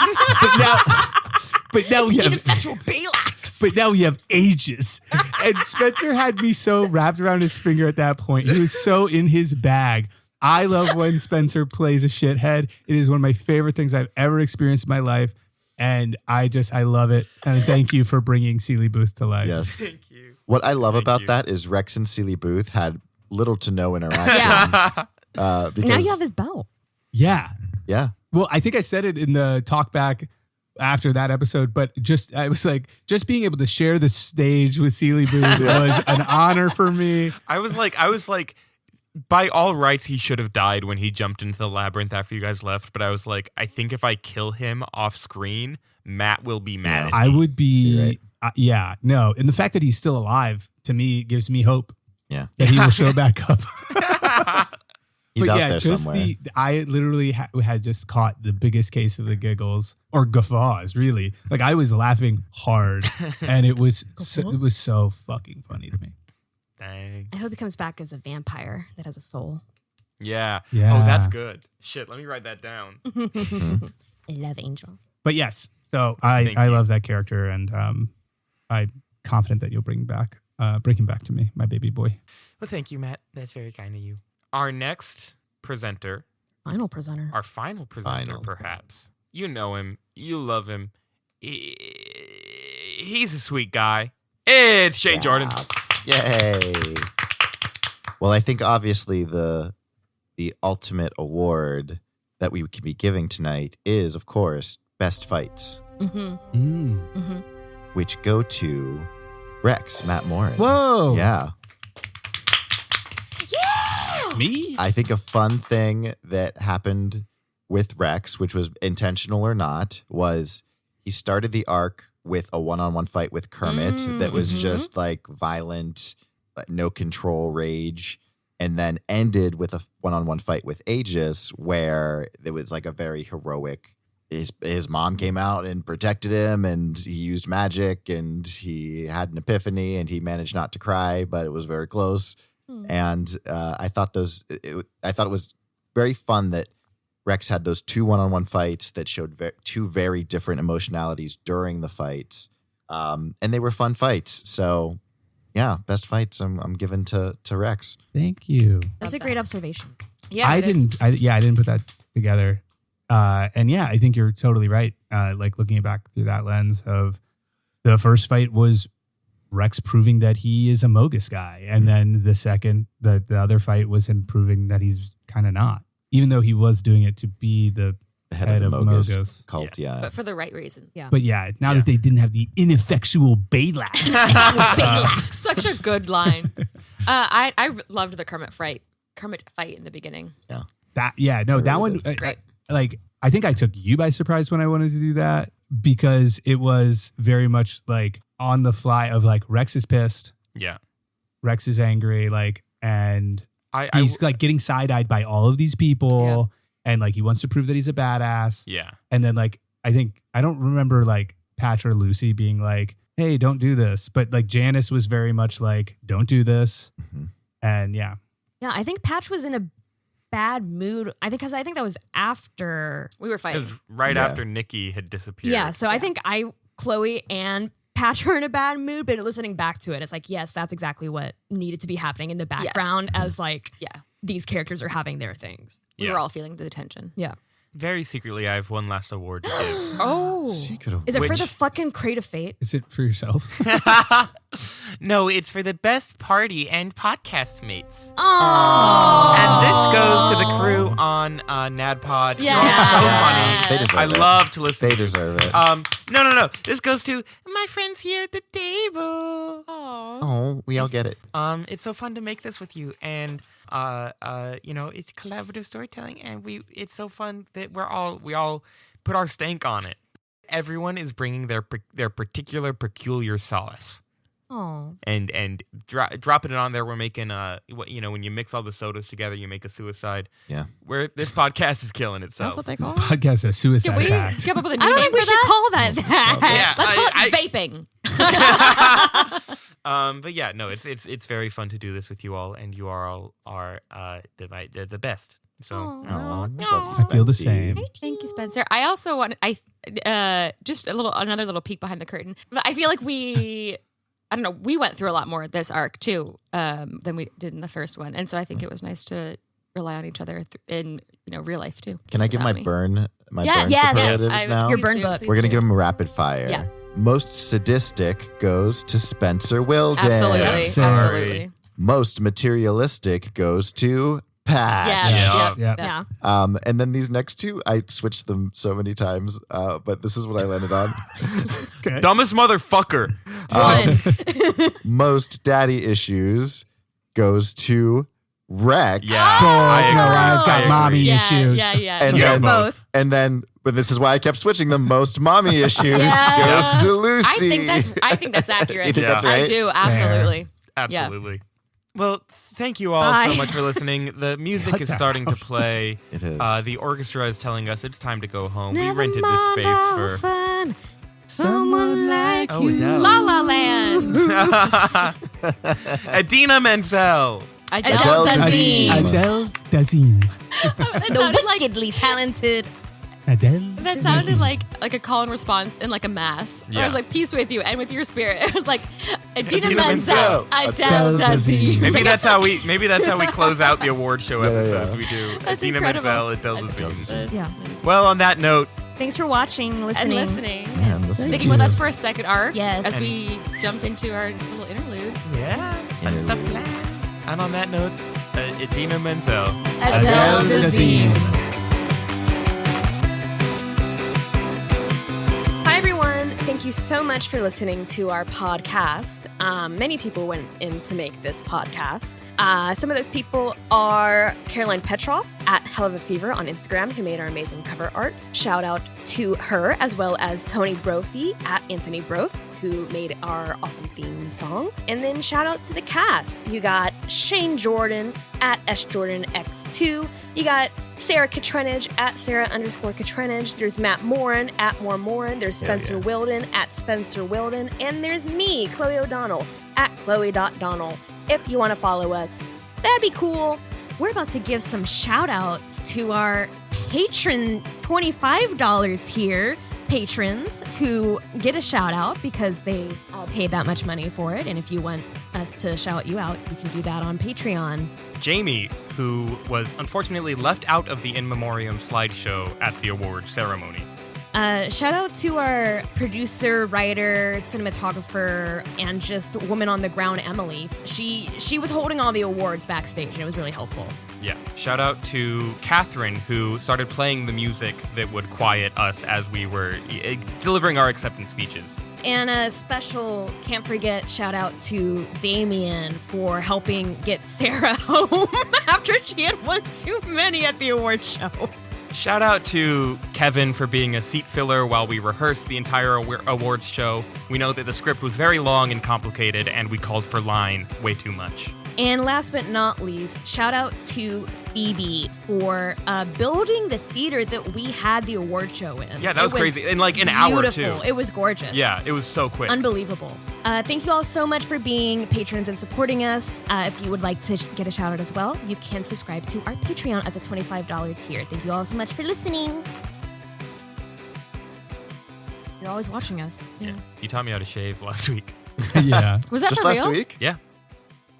but now we have Ineffectual Balax. But now we have Aegis. And Spenser had me so wrapped around his finger at that point. He was so in his bag. I love when Spenser plays a shithead. It is one of my favorite things I've ever experienced in my life. And I love it. And thank you for bringing Sealy Booth to life. Yes. Thank you. What I love Thank about you. that is Rex and Sealy Booth had little to no interaction. Yeah. Because, Now you have his belt. Yeah. yeah. Well, I think I said it in the talk back after that episode, but I was like, just being able to share the stage with Sealy Booth was an honor for me. I was like, by all rights, he should have died when he jumped into the labyrinth after you guys left. But I was like, I think if I kill him off screen, Matt will be mad at I me. would be, You're right. no. And the fact that he's still alive, to me, gives me hope Yeah. that he will show back up. He's But out yeah, there just somewhere. I literally had just caught the biggest case of the giggles or guffaws, really. Like I was laughing hard, and it was so fucking funny to me. Dang. I hope he comes back as a vampire that has a soul. Yeah. Yeah. Oh, that's good. Shit, let me write that down. Love Angel. But yes, so Thank I you. love that character, and I'm confident that you'll bring him back to me, my baby boy. Well, thank you, Matt. That's very kind of you. Our next presenter, Final presenter. our final presenter, Final. perhaps. You know him. You love him. He's a sweet guy. It's Shane Jordan. Yay. Well, I think obviously the ultimate award that we can be giving tonight is, of course, Best Fights, Mm-hmm. which go to Rex, Matt Morin. Whoa! Yeah. Me? I think a fun thing that happened with Rex, which was intentional or not, was he started the arc with a one-on-one fight with Kermit that was just like violent, no control rage, and then ended with a one-on-one fight with Aegis where it was like a very heroic. His mom came out and protected him, and he used magic, and he had an epiphany, and he managed not to cry, but it was very close. And I thought it was very fun that Rex had those two one-on-one fights that showed two very different emotionalities during the fights, and they were fun fights. So, yeah, best fights I'm giving to Rex. Thank you. That's a great observation. Yeah, I it is. didn't put that together. And yeah, I think you're totally right. Like looking back through that lens of the first fight was Rex proving that he is a Mogus guy. And then the other fight was him proving that he's kind of not, even though he was doing it to be the The head head of the of Mogus Mogos. cult, yeah. But for the right reason. Yeah. But yeah, now that they didn't have the ineffectual Balax. Such a good line. I loved the Kermit fight in the beginning. that one, Great. like, I think I took you by surprise when I wanted to do that because it was very much like on the fly of like Rex is pissed, Yeah. Rex is angry, like, and I he's like getting side-eyed by all of these people, and like he wants to prove that he's a badass. Yeah. And then like I don't remember like Patch or Lucy being like, "Hey, don't do this," but like Janice was very much like, "Don't do this," and yeah, Yeah, I think Patch was in a bad mood. I think that was after. We were It fighting. was right Yeah. after Nikki had disappeared. Yeah, so I think Chloe and Patch were in a bad mood, but listening back to it, it's like, yes, that's exactly what needed to be happening in the background as like these characters are having their things. We Yeah. were all feeling the tension. Yeah. Very secretly, I have one last award to give. Oh. Secret of Is it for Which- the fucking Crate of Fate? is it for yourself? No, it's for the best party and podcast mates. Oh. And this goes to the crew on NADPod. You're all Yeah. so Yeah. funny. They deserve I it. love to listen. They deserve it. No. This goes to my friends here at the table. Oh, we all get it. It's so fun to make this with you, and it's collaborative storytelling, and it's so fun that we all put our stank on it. Everyone is bringing their particular peculiar sauce. Oh. and dropping it on there. We're making when you mix all the sodas together, you make a suicide. Yeah. Where this podcast is killing itself. That's what they call it. Podcast a suicide Can we pact. come up with a I new don't name think we for should that? call that that. Yeah, Let's call I- it vaping. But yeah, no, it's very fun to do this with you all, and you are the best. So Aw. Oh, I love you, I feel the Spency. same. Thank you, Spencer. I also want just another little peek behind the curtain. I feel like we went through a lot more this arc too than we did in the first one, and so I think it was nice to rely on each other in real life too. Can I just give my without me. burn Yes, superlatives now? Your Please burn do, book. please We're gonna do. give them a rapid fire. Yeah. Most sadistic goes to Spenser Willden. Absolutely, Yes, sir. absolutely. Most materialistic goes to Patch. Yeah. Yeah. Yeah. And then these next two, I switched them so many times, but this is what I landed on. dumbest motherfucker. Most daddy issues goes to Rex. Yeah. So, I no, agree. I've got I mommy agree. issues. Yeah. And You then, have both. but this is why I kept switching them. Most mommy issues Yeah. goes to Lucy. I think that's accurate. You think that's Yeah. right? I do, absolutely. Absolutely. Well, thank you all so Bye. much for listening. The music is starting to play. It is. The orchestra is telling us it's time to go home. Never we rented this mind, space I'll for. find someone like Oh, you. Adele. La La Land. Adina Menzel. Adele Dazeem. Dazeem. Adele Dazeem. That The sounded like wickedly talented. Adele. that sounded like a call and response in like a mass. Where I was Yeah. like, peace with you and with your spirit. It was like Adina Adina Menzel, Menzel. Adele Adele Dazeem. Dazeem. Maybe that's how we close out the award show Yeah, episodes. yeah. We do That's Adina incredible. Menzel, Adele Adele Dazeem. Dazeem. Yeah. Well, on that note, Thanks for watching, And listening. listening. Man, this is Sticking you. with us for a second arc. Yes. As we jump into our little interlude. yeah, fun stuff. And on that note, Adina Menzel. Adele Adele Dazeem. Dazeem. Hi, everyone. Thank you so much for listening to our podcast. Many people went in to make this podcast. Some of those people are Caroline Petroff at Hell of a Fever on Instagram, who made our amazing cover art. Shout out to her, as well as Tony Brophy at Anthony Broth, who made our awesome theme song. And then shout out to the cast. You got Shane Jordan at SJordanX2. You got Sara Katrenich at Sara_Katrenich. There's Matt Morin at Morin. There's Spenser Willden at Spenser Willden. And there's me, Chloe O'Donnell, at Chloe.Donnell. If you want to follow us, that'd be cool. We're about to give some shout outs to our patron $25 tier patrons who get a shout out because they paid that much money for it. And if you want us to shout you out, you can do that on Patreon. Jamie, who was unfortunately left out of the In Memoriam slideshow at the award ceremony. Shout out to our producer, writer, cinematographer, and just woman on the ground, Emily. She was holding all the awards backstage, and it was really helpful. Yeah. Shout out to Catherine, who started playing the music that would quiet us as we were delivering our acceptance speeches. And a special, can't forget, shout out to Damien for helping get Sarah home after she had won too many at the award show. Shout out to Kevin for being a seat filler while we rehearsed the entire awards show. We know that the script was very long and complicated, and we called for line way too much. And last but not least, shout out to Phoebe for building the theater that we had the award show in. Yeah, that was crazy. In like an beautiful. hour, too. It was gorgeous. Yeah, it was so quick. Unbelievable. Thank you all so much for being patrons and supporting us. If you would like to get a shout out as well, you can subscribe to our Patreon at the $25 tier. Thank you all so much for listening. You're always watching us. Yeah. You taught me how to shave last week. Yeah. Was that Just for last real? week? Yeah.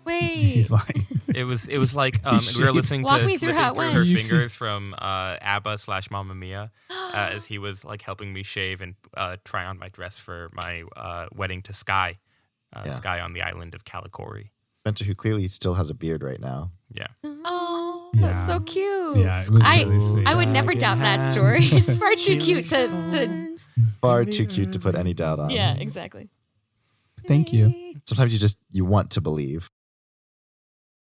Wait. He's lying. It was like and we were listening Walk to me through Slipping how it Through went. Her You see- Fingers from ABBA/Mamma Mia as he was like helping me shave and try on my dress for my wedding to Sky. Yeah. Sky on the island of Calicori. Spencer, who clearly still has a beard right now. Yeah. Oh, Yeah. that's so cute. Yeah, it was I really sweet. I would never doubt that story. It's far too cute to Far too cute to put any doubt on. yeah, exactly. Thank you. Sometimes you want to believe.